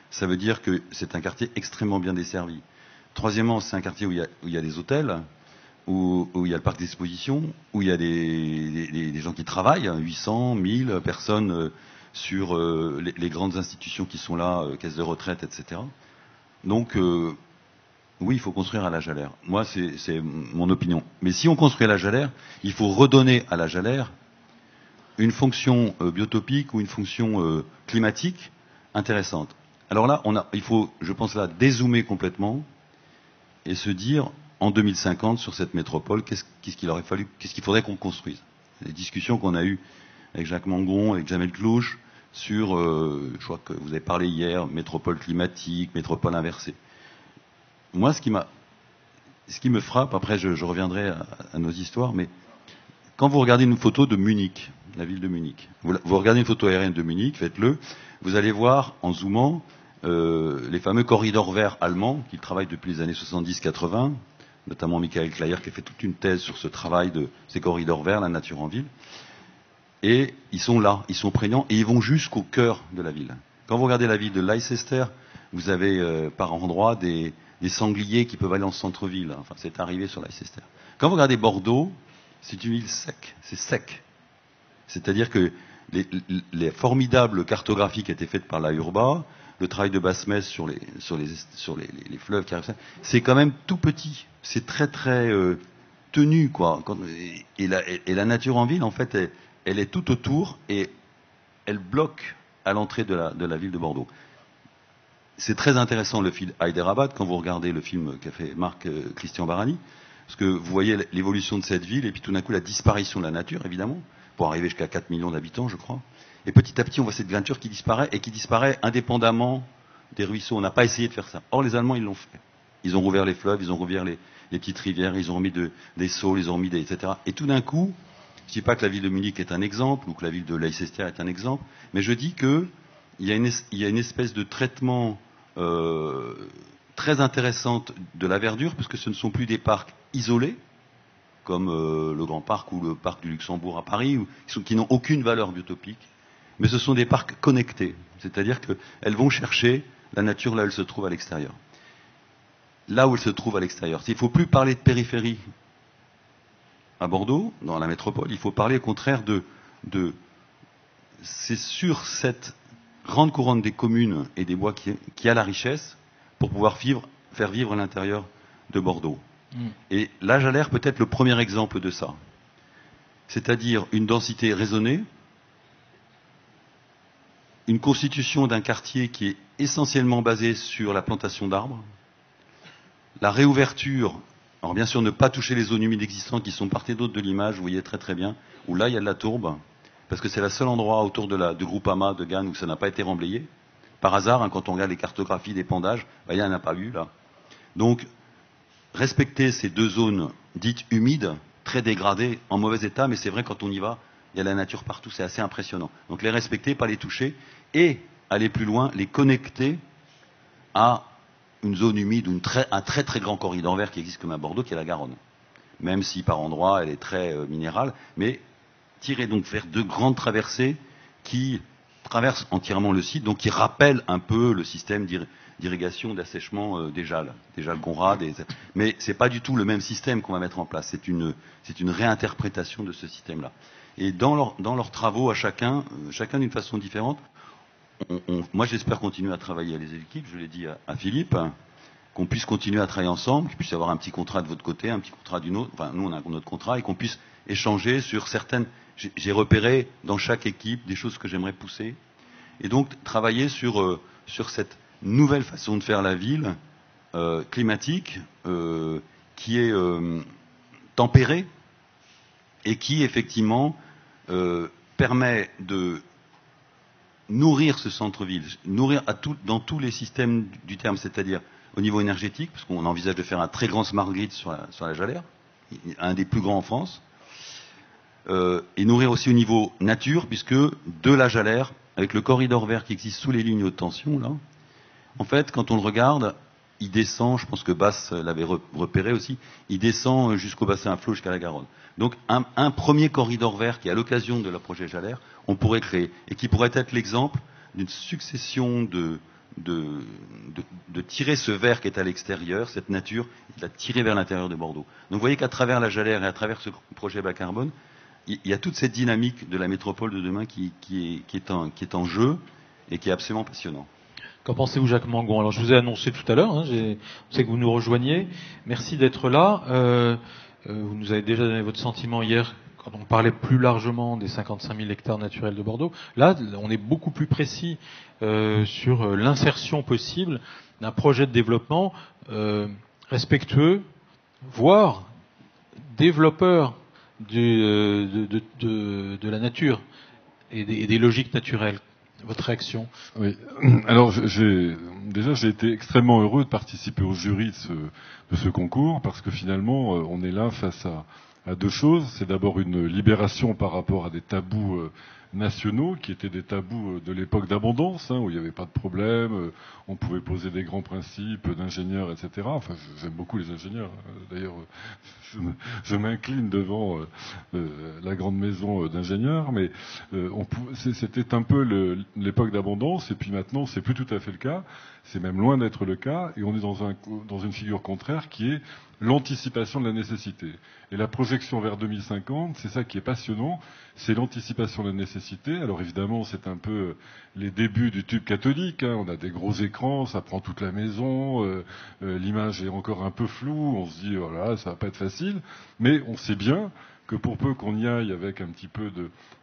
Ça veut dire que c'est un quartier extrêmement bien desservi. Troisièmement, c'est un quartier où il y a des hôtels, où il y a le parc d'exposition, où il y a des gens qui travaillent, 800, 1000 personnes sur les grandes institutions qui sont là, caisses de retraite, etc. Donc, oui, il faut construire à la Jalère. Moi, c'est mon opinion. Mais si on construit à la Jalère, il faut redonner à la Jalère une fonction biotopique ou une fonction climatique intéressante. Alors là, il faut, je pense là, dézoomer complètement et se dire, en 2050, sur cette métropole, qu'est-ce qu'il faudrait qu'on construise. Les discussions qu'on a eues avec Jacques Mangon, avec Jamel Clouche, sur, je crois que vous avez parlé hier, métropole climatique, métropole inversée. Moi, ce qui me frappe, après je reviendrai à nos histoires, mais quand vous regardez une photo de Munich, la ville de Munich, vous regardez une photo aérienne de Munich, faites-le, vous allez voir en zoomant les fameux corridors verts allemands qui travaillent depuis les années 70-80, notamment Michael Kleyer qui a fait toute une thèse sur ce travail de ces corridors verts, la nature en ville. Et ils sont là, ils sont prégnants et ils vont jusqu'au cœur de la ville. Quand vous regardez la ville de Leicester, vous avez par endroits des sangliers qui peuvent aller en centre-ville. Enfin, c'est arrivé sur Leicester. Quand vous regardez Bordeaux, c'est une ville sec, c'est sec. C'est-à-dire que les formidables cartographies qui étaient faites par la Urba, le travail de Basse-Metz sur les fleuves qui arrivent, c'est quand même tout petit. C'est très très tenu, quoi. Et la nature en ville, en fait, elle est tout autour et elle bloque à l'entrée de la ville de Bordeaux. C'est très intéressant le film Hyderabad quand vous regardez le film qu'a fait Marc Christian Barani, parce que vous voyez l'évolution de cette ville et puis tout d'un coup la disparition de la nature, évidemment, pour arriver jusqu'à 4 millions d'habitants, je crois. Et petit à petit, on voit cette nature qui disparaît et qui disparaît indépendamment des ruisseaux. On n'a pas essayé de faire ça. Or, les Allemands, ils l'ont fait. Ils ont rouvert les fleuves, ils ont rouvert les petites rivières, ils ont remis des saules, ils ont remis etc. Et tout d'un coup, je ne dis pas que la ville de Munich est un exemple ou que la ville de Leicester est un exemple, mais je dis qu'il y a une espèce de traitement très intéressante de la verdure, parce que ce ne sont plus des parcs isolés, comme le Grand Parc ou le Parc du Luxembourg à Paris, qui n'ont aucune valeur biotopique, mais ce sont des parcs connectés, c'est-à-dire qu'elles vont chercher la nature là où elle se trouve à l'extérieur. Là où elle se trouve à l'extérieur. Il ne faut plus parler de périphérie à Bordeaux, dans la métropole, il faut parler au contraire c'est sur cette grande couronne des communes et des bois qui a la richesse pour pouvoir faire vivre à l'intérieur de Bordeaux. Et là, j'ai l'air peut-être le premier exemple de ça. C'est-à-dire une densité raisonnée, une constitution d'un quartier qui est essentiellement basé sur la plantation d'arbres, la réouverture, alors bien sûr ne pas toucher les zones humides existantes qui sont de part et d'autre de l'image, vous voyez très très bien, où là il y a de la tourbe, parce que c'est le seul endroit autour de Groupama, de Gannes, où ça n'a pas été remblayé. Par hasard, quand on regarde les cartographies d'épandage, il n'y en a pas eu là. Donc, respecter ces deux zones dites humides, très dégradées, en mauvais état, mais c'est vrai quand on y va, il y a la nature partout, c'est assez impressionnant. Donc les respecter, pas les toucher, et aller plus loin, les connecter à une zone humide ou un très très grand corridor vert qui existe comme à Bordeaux, qui est la Garonne. Même si par endroits elle est très minérale, mais tirer donc vers deux grandes traversées qui traversent entièrement le site, donc qui rappellent un peu le système d'irrigation, d'assèchement des Jalles Conrad. Mais c'est pas du tout le même système qu'on va mettre en place. C'est une réinterprétation de ce système-là. Et dans leurs travaux à chacun d'une façon différente, moi j'espère continuer à travailler avec les équipes, je l'ai dit à Philippe, qu'on puisse continuer à travailler ensemble, qu'il puisse y avoir un petit contrat de votre côté, un petit contrat d'une autre, enfin nous on a notre contrat, et qu'on puisse échanger sur certaines... J'ai repéré dans chaque équipe des choses que j'aimerais pousser, et donc travailler sur cette nouvelle façon de faire la ville, climatique, qui est tempérée, et qui effectivement permet de nourrir ce centre-ville, nourrir dans tous les systèmes du terme, c'est-à-dire au niveau énergétique, parce qu'on envisage de faire un très grand smart grid sur la Jalère, un des plus grands en France, et nourrir aussi au niveau nature, puisque de la Jalère, avec le corridor vert qui existe sous les lignes haute tension, là, en fait, quand on le regarde, il descend, je pense que Basse l'avait repéré aussi, il descend jusqu'au bassin à flot, jusqu'à la Garonne. Donc un premier corridor vert qui, à l'occasion de la projet Jalère, on pourrait créer, et qui pourrait être l'exemple d'une succession de tirer ce vert qui est à l'extérieur, cette nature, de la tirer vers l'intérieur de Bordeaux. Donc vous voyez qu'à travers la Jalère et à travers ce projet bas carbone, il y a toute cette dynamique de la métropole de demain qui est en jeu et qui est absolument passionnant.
Qu'en pensez-vous, Jacques Mangon? Alors, je vous ai annoncé tout à l'heure, on sait que vous nous rejoignez. Merci d'être là. Vous nous avez déjà donné votre sentiment hier, quand on parlait plus largement des 55 000 hectares naturels de Bordeaux. Là, on est beaucoup plus précis sur l'insertion possible d'un projet de développement respectueux, voire développeur de la nature et des logiques naturelles. Votre réaction?
Oui. Alors, j'ai été extrêmement heureux de participer au jury de ce concours, parce que finalement, on est là face à deux choses. C'est d'abord une libération par rapport à des tabous nationaux, qui étaient des tabous de l'époque d'abondance, où il n'y avait pas de problème, on pouvait poser des grands principes d'ingénieurs, etc. Enfin, j'aime beaucoup les ingénieurs. D'ailleurs, je m'incline devant la grande maison d'ingénieurs, mais c'était un peu l'époque d'abondance, et puis maintenant, c'est plus tout à fait le cas. C'est même loin d'être le cas, et on est dans une figure contraire qui est l'anticipation de la nécessité. Et la projection vers 2050, c'est ça qui est passionnant, c'est l'anticipation de la nécessité. Alors évidemment, c'est un peu les débuts du tube cathodique, on a des gros écrans, ça prend toute la maison, l'image est encore un peu floue, on se dit, voilà, ça va pas être facile, mais on sait bien que pour peu qu'on y aille avec un petit peu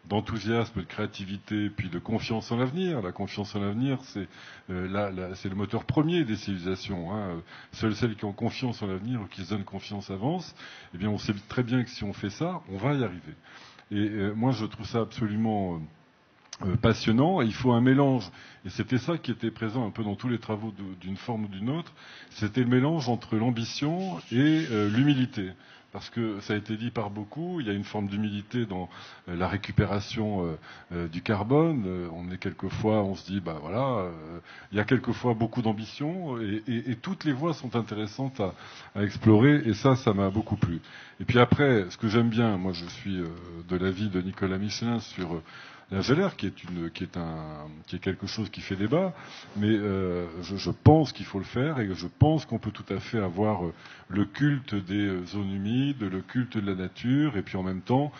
d'enthousiasme, de créativité, puis de confiance en l'avenir. La confiance en l'avenir, c'est c'est le moteur premier des civilisations. Seules celles qui ont confiance en l'avenir ou qui se donnent confiance avancent. Eh bien, on sait très bien que si on fait ça, on va y arriver. Et moi, je trouve ça absolument passionnant. Et il faut un mélange. Et c'était ça qui était présent un peu dans tous les travaux d'une forme ou d'une autre. C'était le mélange entre l'ambition et l'humilité. Parce que ça a été dit par beaucoup, il y a une forme d'humilité dans la récupération du carbone. On se dit, il y a quelquefois beaucoup d'ambition, et toutes les voies sont intéressantes à explorer, et ça m'a beaucoup plu. Et puis après, ce que j'aime bien, moi je suis de l'avis de Nicolas Michelin sur la Gélère, qui est quelque chose qui fait débat, mais je pense qu'il faut le faire, et je pense qu'on peut tout à fait avoir le culte des zones humides, le culte de la nature, et puis en même temps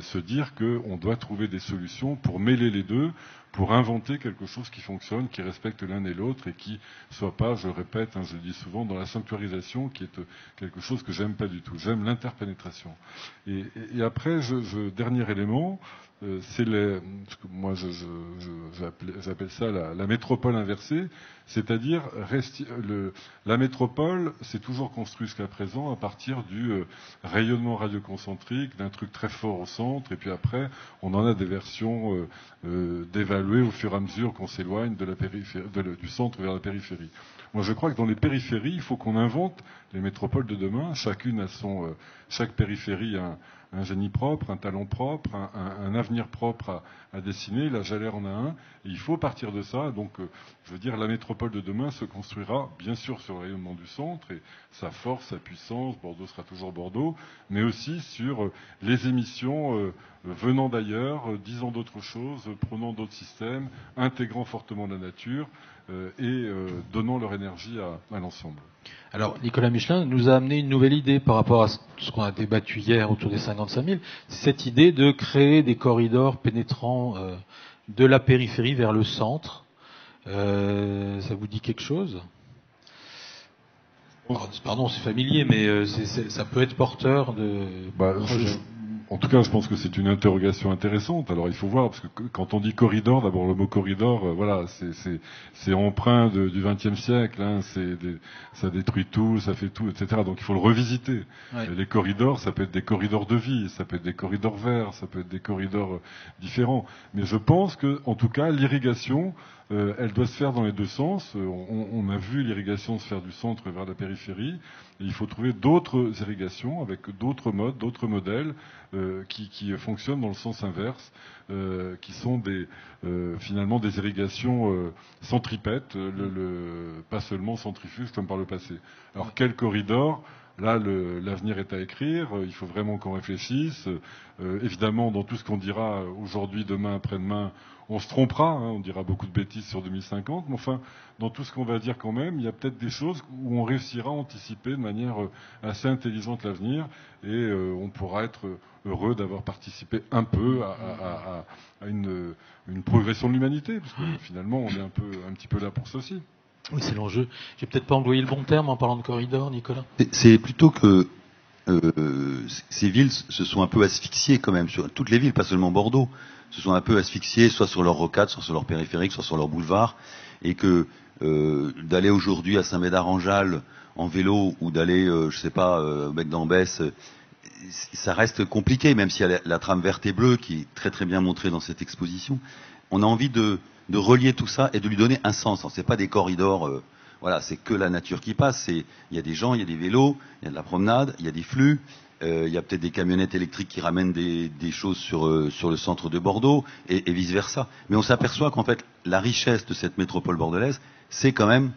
se dire qu'on doit trouver des solutions pour mêler les deux, pour inventer quelque chose qui fonctionne, qui respecte l'un et l'autre, et qui soit pas, je répète, je le dis souvent, dans la sanctuarisation, qui est quelque chose que j'aime pas du tout. J'aime l'interpénétration. Et après, dernier élément, c'est moi j'appelle ça la métropole inversée, c'est-à-dire la métropole s'est toujours construite jusqu'à présent à partir du rayonnement radioconcentrique, d'un truc très fort au centre, et puis après on en a des versions d'évaluer au fur et à mesure qu'on s'éloigne du centre vers la périphérie. Moi, je crois que dans les périphéries, il faut qu'on invente les métropoles de demain. Chaque périphérie a un génie propre, un talent propre, un avenir propre à dessiner. La Gélère en a un, et il faut partir de ça. Donc, je veux dire, la métropole de demain se construira bien sûr sur le rayonnement du centre et sa force, sa puissance. Bordeaux sera toujours Bordeaux, mais aussi sur les émissions venant d'ailleurs, disant d'autres choses, prenant d'autres systèmes, intégrant fortement la nature et donnant leur énergie à l'ensemble.
Alors, Nicolas Michelin nous a amené une nouvelle idée par rapport à ce qu'on a débattu hier autour des 55 000. C'est cette idée de créer des corridors pénétrant de la périphérie vers le centre. Ça vous dit quelque chose ? Pardon, c'est familier, mais ça peut être porteur de...
En tout cas, je pense que c'est une interrogation intéressante. Alors, il faut voir, parce que quand on dit corridor, d'abord le mot corridor, c'est emprunt du XXe siècle. Ça détruit tout, ça fait tout, etc. Donc, il faut le revisiter. Ouais. Les corridors, ça peut être des corridors de vie, ça peut être des corridors verts, ça peut être des corridors différents. Mais je pense que, en tout cas, l'irrigation, elle doit se faire dans les deux sens. On a vu l'irrigation se faire du centre vers la périphérie. Et il faut trouver d'autres irrigations avec d'autres modes, d'autres modèles qui fonctionnent dans le sens inverse, qui sont finalement des irrigations centripètes, pas seulement centrifuges comme par le passé. Alors quel corridor ? Là, l'avenir est à écrire. Il faut vraiment qu'on réfléchisse. Évidemment, dans tout ce qu'on dira aujourd'hui, demain, après-demain, on se trompera. On dira beaucoup de bêtises sur 2050. Mais enfin, dans tout ce qu'on va dire quand même, il y a peut-être des choses où on réussira à anticiper de manière assez intelligente l'avenir. Et on pourra être heureux d'avoir participé un peu à une progression de l'humanité. Parce que finalement, on est un petit peu là pour ça aussi.
Oui, c'est l'enjeu. J'ai peut-être pas employé le bon terme en parlant de corridor, Nicolas.
C'est plutôt que ces villes se sont un peu asphyxiées quand même, sur toutes les villes, pas seulement Bordeaux, se sont un peu asphyxiées, soit sur leurs rocades, soit sur leurs périphériques, soit sur leurs boulevards, et que d'aller aujourd'hui à Saint-Médard-en-Jalles en vélo ou d'aller, au Bec d'Ambès, ça reste compliqué, même s'il y a la trame verte et bleue qui est très très bien montrée dans cette exposition. On a envie de de relier tout ça et de lui donner un sens. C'est pas des corridors, voilà, c'est que la nature qui passe. Il y a des gens, il y a des vélos, il y a de la promenade, il y a des flux, il y a peut-être des camionnettes électriques qui ramènent des choses sur le centre de Bordeaux et vice versa. Mais on s'aperçoit qu'en fait, la richesse de cette métropole bordelaise, c'est quand même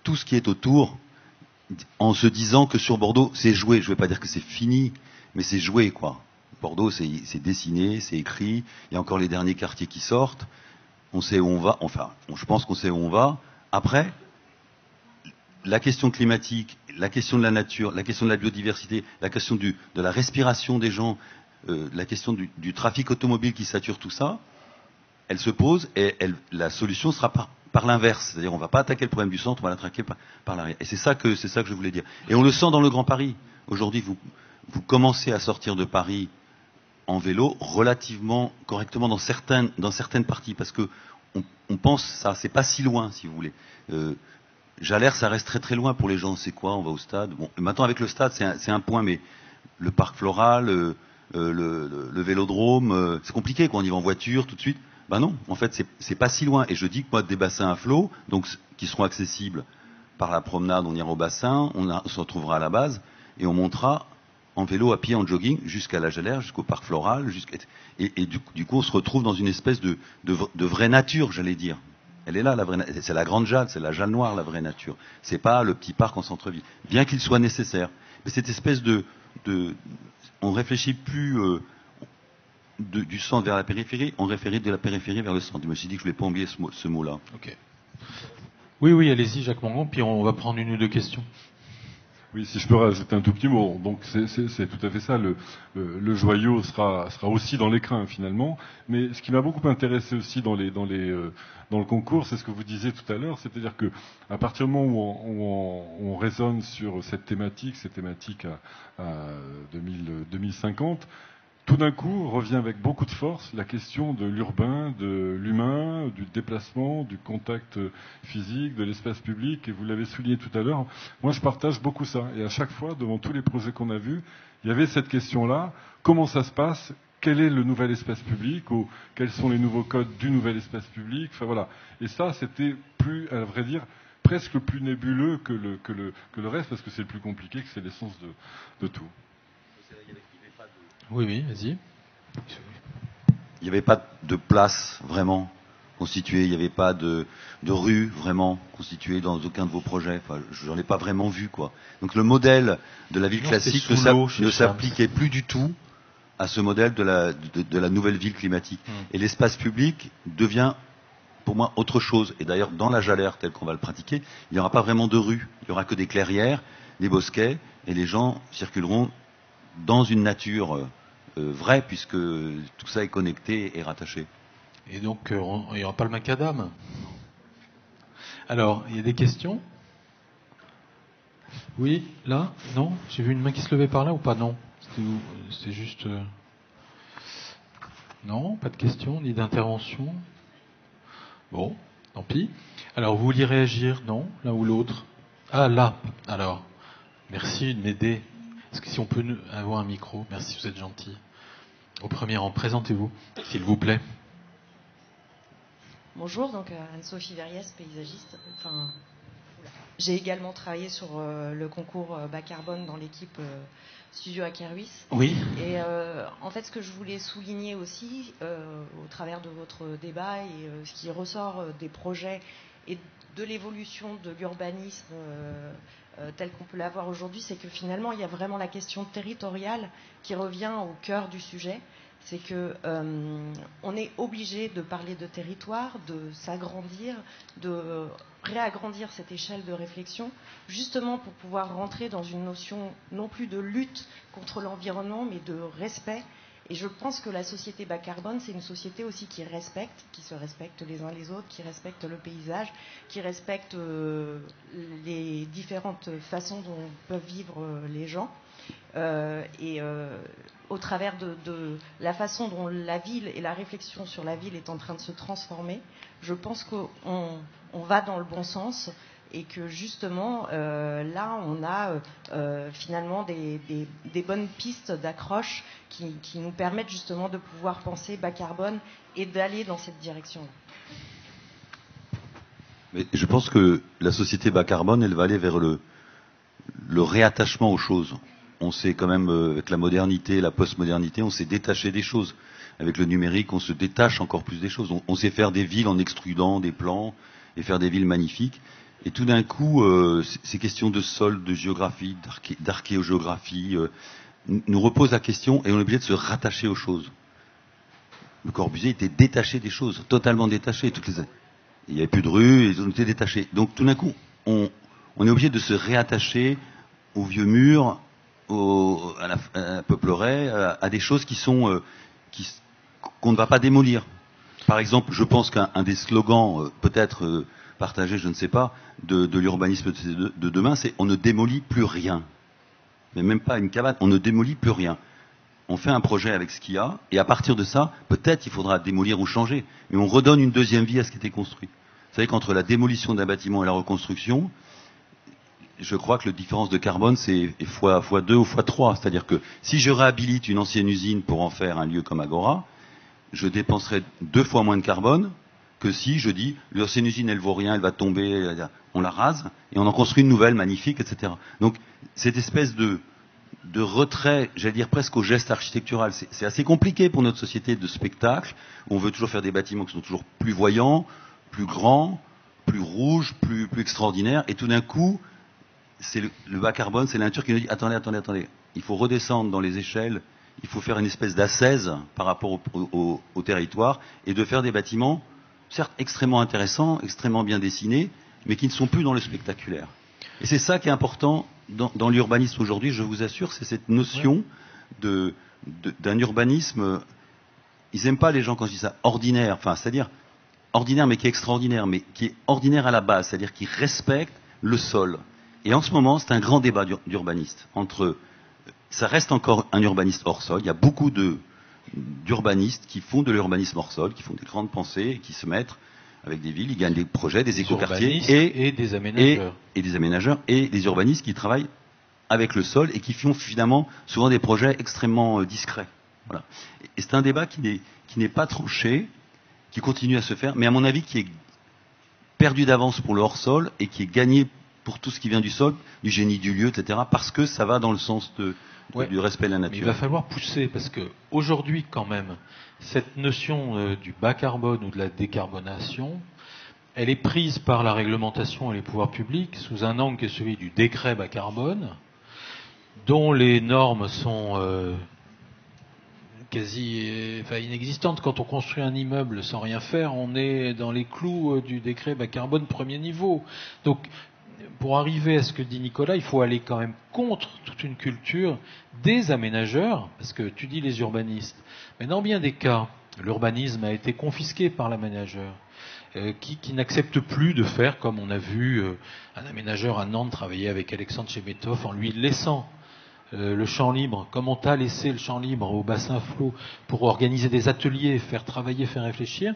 tout ce qui est autour, en se disant que sur Bordeaux, c'est joué. Je ne vais pas dire que c'est fini, mais c'est joué, quoi. Bordeaux, c'est dessiné, c'est écrit. Il y a encore les derniers quartiers qui sortent. On sait où on va. Enfin, je pense qu'on sait où on va. Après, la question climatique, la question de la nature, la question de la biodiversité, la question de la respiration des gens, la question du trafic automobile qui sature tout ça, elle se pose et la solution sera par l'inverse. C'est-à-dire on ne va pas attaquer le problème du centre, on va l'attaquer par l'arrière. Et c'est ça que je voulais dire. Et on le sent dans le Grand Paris. Aujourd'hui, vous commencez à sortir de Paris en vélo relativement correctement dans certaines parties, parce que on pense ça, c'est pas si loin, si vous voulez. Jalère, ça reste très très loin pour les gens. C'est quoi? On va au stade. Bon, maintenant avec le stade, c'est un point, mais le parc floral, le vélodrome, c'est compliqué, quoi. On y va en voiture tout de suite. Ben non, en fait, c'est pas si loin. Et je dis que moi, des bassins à flot, donc qui seront accessibles par la promenade, on ira au bassin, on se retrouvera à la base et on montera en vélo, à pied, en jogging, jusqu'à la Jalère, jusqu'au parc floral, et du coup, on se retrouve dans une espèce de vraie nature, j'allais dire. Elle est là, la vraie nature. C'est la grande Jalles, c'est la Jalles noire, la vraie nature. C'est pas le petit parc en centre-ville, bien qu'il soit nécessaire. Mais cette espèce on réfléchit plus du centre vers la périphérie, on réfléchit de la périphérie vers le centre. Je me suis dit que je ne voulais pas oublier ce mot-là.
Ok. Oui, allez-y, Jacques Mangon, puis on va prendre une ou deux questions.
Oui, si je peux rajouter un tout petit mot. Donc c'est tout à fait ça. Le joyau sera aussi dans l'écrin finalement. Mais ce qui m'a beaucoup intéressé aussi dans le concours, c'est ce que vous disiez tout à l'heure, c'est-à-dire que à partir du moment où on raisonne sur cette thématique à 2050. Tout d'un coup, revient avec beaucoup de force la question de l'urbain, de l'humain, du déplacement, du contact physique, de l'espace public, et vous l'avez souligné tout à l'heure. Moi, je partage beaucoup ça. Et à chaque fois, devant tous les projets qu'on a vus, il y avait cette question-là. Comment ça se passe? Quel est le nouvel espace public? Ou quels sont les nouveaux codes du nouvel espace public? Enfin, voilà. Et ça, c'était plus, à vrai dire, presque plus nébuleux que le reste, parce que c'est le plus compliqué, que c'est l'essence de tout.
Oui, vas-y.
Il n'y avait pas de place vraiment constituée, il n'y avait pas de rue vraiment constituée dans aucun de vos projets. Enfin, je n'en ai pas vraiment vu, quoi. Donc le modèle de la ville classique ne s'appliquait plus du tout à ce modèle de la nouvelle ville climatique. Et l'espace public devient, pour moi, autre chose. Et d'ailleurs, dans la Jalère, telle qu'on va le pratiquer, il n'y aura pas vraiment de rue. Il n'y aura que des clairières, des bosquets, et les gens circuleront dans une nature vraie, puisque tout ça est connecté et rattaché.
Et donc, il n'y aura pas le macadam. Alors, il y a des questions? Oui, là? Non? J'ai vu une main qui se levait par là ou pas? Non? C'était juste... Non? Pas de questions, ni d'intervention? Bon, tant pis. Alors, vous vouliez réagir? Non? L'un ou l'autre? Ah, là. Alors, merci de m'aider. Est-ce que si on peut avoir un micro? Merci, vous êtes gentil. Au premier rang, présentez-vous, s'il vous plaît.
Bonjour, donc Anne-Sophie Verriès, paysagiste. J'ai également travaillé sur le concours bas carbone dans l'équipe Studio Akeruis.
Oui.
Et en fait, ce que je voulais souligner aussi, au travers de votre débat et ce qui ressort des projets et de l'évolution de l'urbanisme tel qu'on peut l'avoir aujourd'hui, c'est que finalement, il y a vraiment la question territoriale qui revient au cœur du sujet. C'est que on est obligé de parler de territoire, de s'agrandir, de réagrandir cette échelle de réflexion, justement pour pouvoir rentrer dans une notion non plus de lutte contre l'environnement, mais de respect. Et je pense que la société bas carbone, c'est une société aussi qui se respecte les uns les autres, qui respecte le paysage, qui respecte les différentes façons dont peuvent vivre les gens. Au travers de la façon dont la ville et la réflexion sur la ville est en train de se transformer, je pense qu'on va dans le bon sens et que justement là on a finalement des bonnes pistes d'accroche qui nous permettent justement de pouvoir penser bas carbone et d'aller dans cette direction-là.
Mais je pense que la société bas carbone, elle va aller vers le réattachement aux choses. On s'est quand même, avec la modernité, la postmodernité, on s'est détaché des choses. Avec le numérique, on se détache encore plus des choses. On sait faire des villes en extrudant des plans et faire des villes magnifiques. Et tout d'un coup, ces questions de sol, de géographie, d'archéogéographie, nous reposent la question et on est obligé de se rattacher aux choses. Le Corbusier était détaché des choses, totalement détaché. Il n'y avait plus de rue, ils ont été détachés. Donc tout d'un coup, on est obligé de se réattacher aux vieux murs, à la peupleraie, à des choses qui sont qu'on ne va pas démolir. Par exemple, je pense qu'un des slogans, peut-être partagés, je ne sais pas, de l'urbanisme de demain, c'est on ne démolit plus rien. Mais même pas une cabane, on ne démolit plus rien. On fait un projet avec ce qu'il y a, et à partir de ça, peut-être il faudra démolir ou changer, mais on redonne une deuxième vie à ce qui était construit. Vous savez qu'entre la démolition d'un bâtiment et la reconstruction, je crois que la différence de carbone, c'est x2 ou x3. C'est-à-dire que si je réhabilite une ancienne usine pour en faire un lieu comme Agora, je dépenserai 2 fois moins de carbone que si je dis l'ancienne usine, elle vaut rien, elle va tomber, on la rase, et on en construit une nouvelle, magnifique, etc. Donc, cette espèce de retrait, j'allais dire presque au geste architectural, c'est assez compliqué pour notre société de spectacle, où on veut toujours faire des bâtiments qui sont toujours plus voyants, plus grands, plus rouges, plus extraordinaires, et tout d'un coup, c'est le bas carbone, c'est la nature qui nous dit attendez, il faut redescendre dans les échelles, il faut faire une espèce d'ascèse par rapport au territoire, et de faire des bâtiments, certes extrêmement intéressants, extrêmement bien dessinés, mais qui ne sont plus dans le spectaculaire. Et c'est ça qui est important dans l'urbanisme aujourd'hui, je vous assure, c'est cette notion d'un urbanisme, ils n'aiment pas les gens quand je dis ça, ordinaire, enfin, c'est-à-dire ordinaire mais qui est extraordinaire, mais qui est ordinaire à la base, c'est-à-dire qui respecte le sol. Et en ce moment, c'est un grand débat d'urbanistes. Ça reste encore un urbaniste hors sol, il y a beaucoup d'urbanistes qui font de l'urbanisme hors sol, qui font des grandes pensées, et qui se mettent avec des villes, ils gagnent des projets, des écoquartiers
et des aménageurs.
Et des aménageurs et des urbanistes qui travaillent avec le sol et qui font finalement souvent des projets extrêmement discrets. Voilà. Et c'est un débat qui n'est pas tranché, qui continue à se faire, mais à mon avis qui est perdu d'avance pour le hors-sol et qui est gagné pour tout ce qui vient du sol, du génie du lieu, etc., parce que ça va dans le sens du respect de la nature.
Mais il va falloir pousser, parce que aujourd'hui quand même, cette notion du bas carbone ou de la décarbonation, elle est prise par la réglementation et les pouvoirs publics sous un angle qui est celui du décret bas carbone, dont les normes sont quasi inexistantes. Quand on construit un immeuble sans rien faire, on est dans les clous du décret bas carbone premier niveau. Donc, pour arriver à ce que dit Nicolas, il faut aller quand même contre toute une culture des aménageurs, parce que tu dis les urbanistes, mais dans bien des cas, l'urbanisme a été confisqué par l'aménageur, qui n'accepte plus de faire, comme on a vu un aménageur à Nantes travailler avec Alexandre Chemetov en lui laissant le champ libre, comme on t'a laissé le champ libre au bassin flot pour organiser des ateliers, faire travailler, faire réfléchir.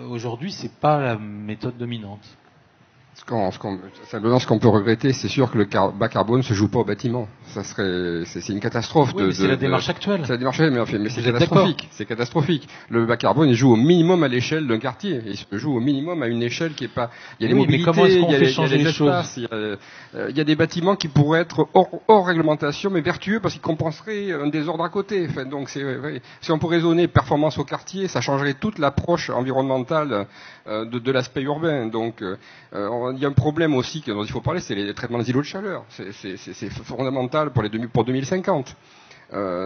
Aujourd'hui, c'est pas la méthode dominante.
Ce qu'on peut regretter, c'est sûr que le bas carbone se joue pas au bâtiment. C'est une catastrophe.
Oui, c'est la démarche actuelle.
C'est la démarche actuelle, mais c'est catastrophique. C'est catastrophique. Le bas carbone, il joue au minimum à l'échelle d'un quartier. Il se joue au minimum à une échelle qui est pas. Il y a les mobilités,
mais comment est-ce qu'on fait changer les
espaces, il y a des bâtiments qui pourraient être hors réglementation, mais vertueux parce qu'ils compenseraient un désordre à côté. Enfin, donc si on peut raisonner performance au quartier, ça changerait toute l'approche environnementale de l'aspect urbain. Donc il y a un problème aussi dont il faut parler, c'est les traitements des îlots de chaleur. C'est fondamental pour 2050.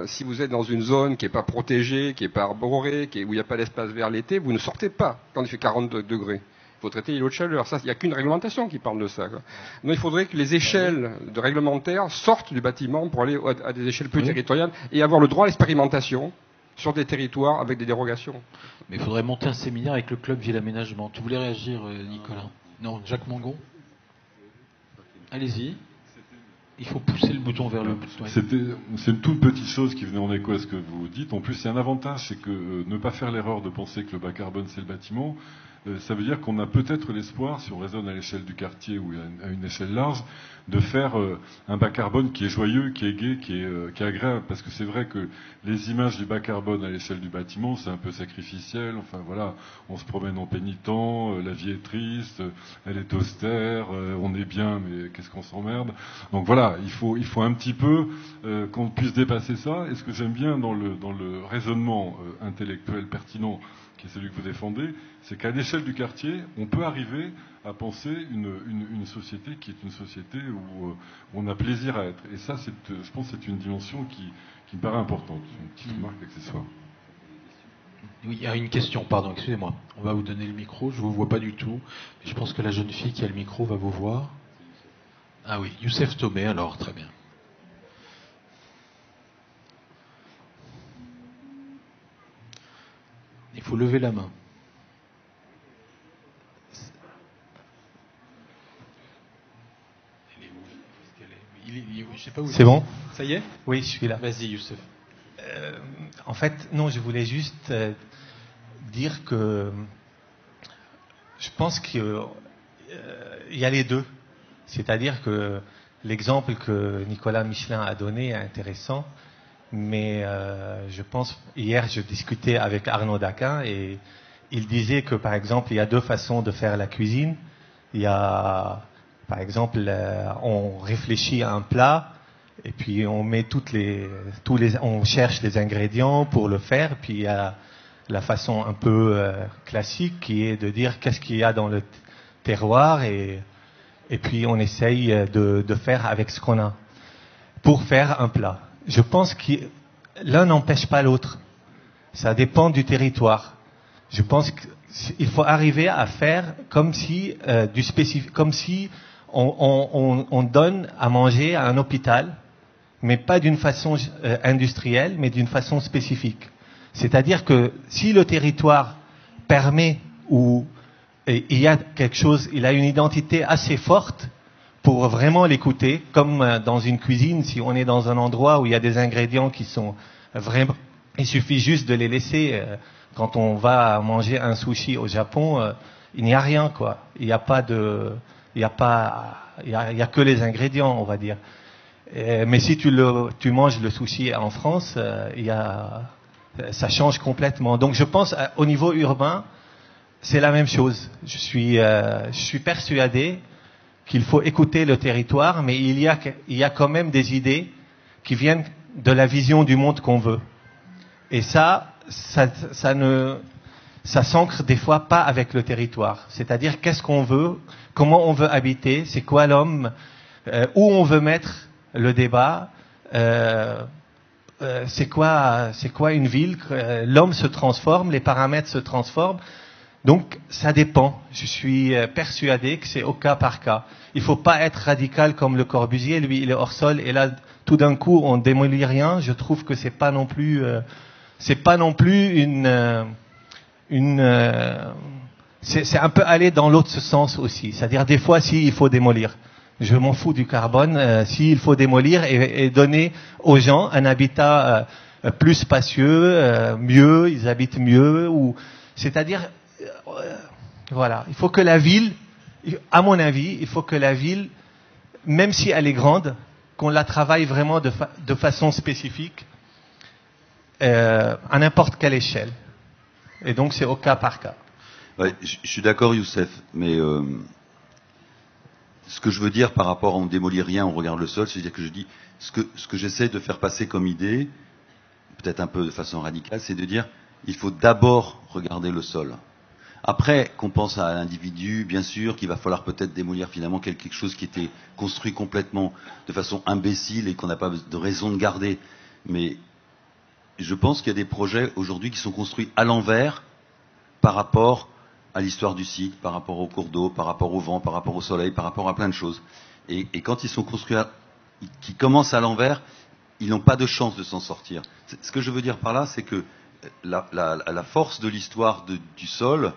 Si vous êtes dans une zone qui n'est pas protégée, qui n'est pas arborée, où il n'y a pas d'espace vert l'été, vous ne sortez pas quand il fait 40 degrés. Il faut traiter les îlots de chaleur. Ça, il n'y a qu'une réglementation qui parle de ça. Donc il faudrait que les échelles de réglementaires sortent du bâtiment pour aller à des échelles plus territoriales et avoir le droit à l'expérimentation sur des territoires avec des dérogations.
Mais il faudrait monter un séminaire avec le club Ville Aménagement. Tu voulais réagir, Nicolas ? Non, Jacques Mangon. Allez-y. Il faut pousser le bouton vers le bouton.
C'est une toute petite chose qui venait en écho à ce que vous dites. En plus, il y a un avantage, c'est que ne pas faire l'erreur de penser que le bas carbone c'est le bâtiment. ça veut dire qu'on a peut-être l'espoir, si on raisonne à l'échelle du quartier ou à une échelle large, de faire un bas carbone qui est joyeux, qui est gai, qui est agréable. Parce que c'est vrai que les images du bas carbone à l'échelle du bâtiment, c'est un peu sacrificiel. Enfin voilà, on se promène en pénitent, la vie est triste, elle est austère, on est bien, mais qu'est-ce qu'on s'emmerde. Donc voilà, il faut un petit peu qu'on puisse dépasser ça. Et ce que j'aime bien dans le raisonnement intellectuel pertinent, qui est celui que vous défendez, c'est qu'à l'échelle du quartier, on peut arriver à penser une société qui est une société où on a plaisir à être. Et ça, je pense que c'est une dimension qui me paraît importante. Une petite remarque accessoire.
Oui, il y a une question, pardon, excusez-moi. On va vous donner le micro, je ne vous vois pas du tout. Je pense que la jeune fille qui a le micro va vous voir. Ah oui, Youssef Tomé, alors, très bien. Il faut lever la main.
C'est bon?
Ça y est?
Oui, je suis là.
Vas-y, Youssef.
En fait, non, je voulais juste dire que je pense qu'il y a les deux. C'est-à-dire que l'exemple que Nicolas Michelin a donné est intéressant, mais je pense, hier, je discutais avec Arnaud Daquin et il disait que, par exemple, il y a deux façons de faire la cuisine. Il y a, par exemple, on réfléchit à un plat et puis on met on cherche les ingrédients pour le faire. Puis il y a la façon un peu classique qui est de dire qu'est-ce qu'il y a dans le terroir et puis on essaye de faire avec ce qu'on a pour faire un plat. Je pense que l'un n'empêche pas l'autre. Ça dépend du territoire. Je pense qu'il faut arriver à faire comme si comme si on donne à manger à un hôpital, mais pas d'une façon industrielle, mais d'une façon spécifique. C'est-à-dire que si le territoire permet ou il y a quelque chose, il a une identité assez forte pour vraiment l'écouter, comme dans une cuisine, si on est dans un endroit où il y a des ingrédients qui sont vraiment, il suffit juste de les laisser. Quand on va manger un sushi au Japon, il n'y a rien, quoi. Il n'y a pas de, il y a que les ingrédients, on va dire. Mais si tu manges le sushi en France, ça change complètement. Donc je pense au niveau urbain, c'est la même chose. Je suis persuadé qu'il faut écouter le territoire, mais il y a quand même des idées qui viennent de la vision du monde qu'on veut. Et ça s'ancre des fois pas avec le territoire. C'est-à-dire qu'est-ce qu'on veut, comment on veut habiter, c'est quoi l'homme, où on veut mettre le débat, c'est quoi une ville, l'homme se transforme, les paramètres se transforment. Donc ça dépend. Je suis persuadé que c'est au cas par cas. Il faut pas être radical comme Le Corbusier, lui il est hors sol et là tout d'un coup on démolit rien. Je trouve que c'est pas non plus c'est un peu aller dans l'autre sens aussi. C'est-à-dire des fois si il faut démolir. Je m'en fous du carbone. S'il faut démolir et donner aux gens un habitat plus spacieux, mieux, ils habitent mieux. C'est-à-dire, voilà, il faut que la ville, à mon avis, il faut que la ville, même si elle est grande, qu'on la travaille vraiment de façon spécifique, à n'importe quelle échelle. Et donc c'est au cas par cas.
Ouais, je suis d'accord, Youssef, mais ce que je veux dire par rapport à on démolit rien, on regarde le sol, c'est-à-dire que je dis ce que j'essaie de faire passer comme idée, peut-être un peu de façon radicale, c'est de dire il faut d'abord regarder le sol. Après, qu'on pense à l'individu, bien sûr, qu'il va falloir peut-être démolir finalement quelque chose qui était construit complètement de façon imbécile et qu'on n'a pas de raison de garder. Mais je pense qu'il y a des projets aujourd'hui qui sont construits à l'envers par rapport à l'histoire du site, par rapport au cours d'eau, par rapport au vent, par rapport au soleil, par rapport à plein de choses. Et quand ils sont construits, qui commencent à l'envers, ils n'ont pas de chance de s'en sortir. Ce que je veux dire par là, c'est que la force de l'histoire du sol,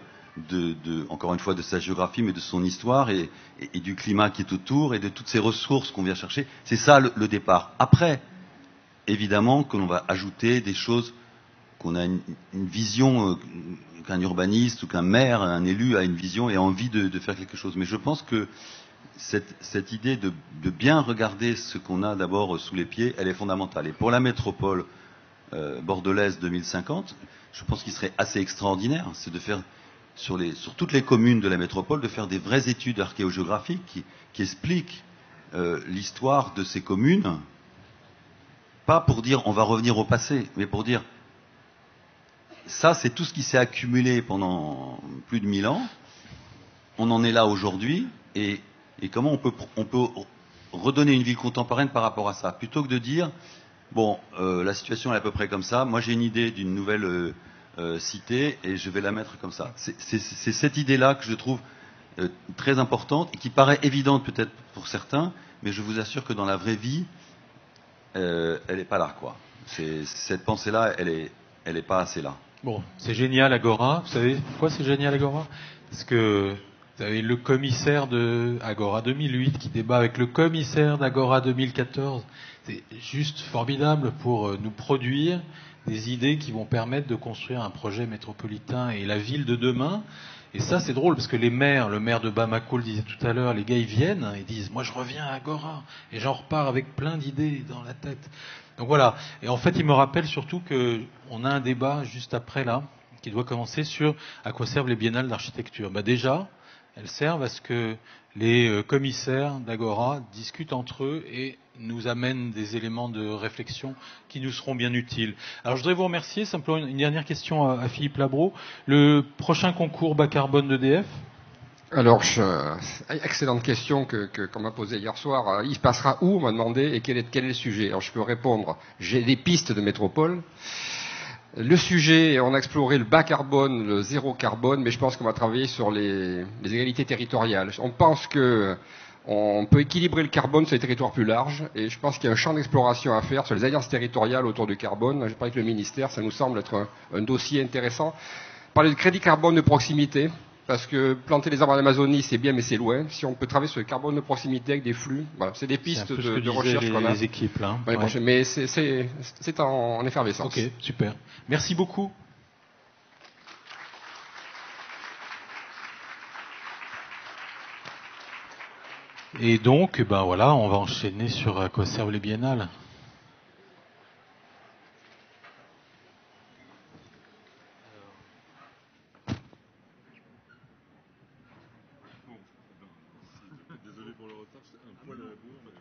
encore une fois de sa géographie, mais de son histoire et du climat qui est autour et de toutes ces ressources qu'on vient chercher, c'est ça le départ. Après, évidemment que l'on va ajouter des choses qu'on a une vision, qu'un urbaniste ou qu'un maire, un élu a une vision et a envie de faire quelque chose. Mais je pense que cette idée de bien regarder ce qu'on a d'abord sous les pieds, elle est fondamentale. Et pour la métropole bordelaise 2050, je pense qu'il serait assez extraordinaire, c'est de faire sur toutes les communes de la métropole, de faire des vraies études archéogéographiques qui expliquent l'histoire de ces communes, pas pour dire on va revenir au passé, mais pour dire ça c'est tout ce qui s'est accumulé pendant plus de 1000 ans, on en est là aujourd'hui, et comment on peut redonner une ville contemporaine par rapport à ça, plutôt que de dire bon, la situation est à peu près comme ça, moi j'ai une idée d'une nouvelle cité et je vais la mettre comme ça. C'est cette idée-là que je trouve très importante et qui paraît évidente peut-être pour certains, mais je vous assure que dans la vraie vie, elle n'est pas là, quoi. Cette pensée-là, elle est pas assez là.
Bon, c'est génial Agora. Vous savez pourquoi c'est génial Agora? Parce que vous avez le commissaire de Agora 2008 qui débat avec le commissaire d'Agora 2014. C'est juste formidable pour nous produire des idées qui vont permettre de construire un projet métropolitain et la ville de demain. Et ça, c'est drôle, parce que les maires, le maire de Bamako le disait tout à l'heure, les gars, ils viennent et disent « Moi, je reviens à Agora ». Et j'en repars avec plein d'idées dans la tête. Donc voilà. Et en fait, il me rappelle surtout qu'on a un débat juste après, là, qui doit commencer sur à quoi servent les biennales d'architecture. Bah déjà, elles servent à ce que les commissaires d'Agora discutent entre eux et nous amènent des éléments de réflexion qui nous seront bien utiles. Alors je voudrais vous remercier. Simplement une dernière question à Philippe Labro. Le prochain concours bas carbone d'EDF?
Alors, excellente question qu'on m'a posée hier soir. Il se passera où, on m'a demandé, et quel est le sujet? Alors je peux répondre. J'ai des pistes de métropole. Le sujet, on a exploré le bas carbone, le zéro carbone, mais je pense qu'on va travailler sur les égalités territoriales. On pense que on peut équilibrer le carbone sur les territoires plus larges, et je pense qu'il y a un champ d'exploration à faire sur les alliances territoriales autour du carbone. J'ai parlé avec le ministère, ça nous semble être un dossier intéressant. Parler de crédit carbone de proximité, parce que planter les arbres en Amazonie, c'est bien, mais c'est loin. Si on peut travailler sur le carbone de proximité avec des flux, voilà, c'est des pistes de recherche qu'on a.
Les équipes, là.
Ouais. Mais c'est en effervescence.
Ok, super. Merci beaucoup. Et donc, ben voilà, on va enchaîner sur à quoi servent les biennales.
Désolé pour le retard, c'est un poil à la bourre, mais...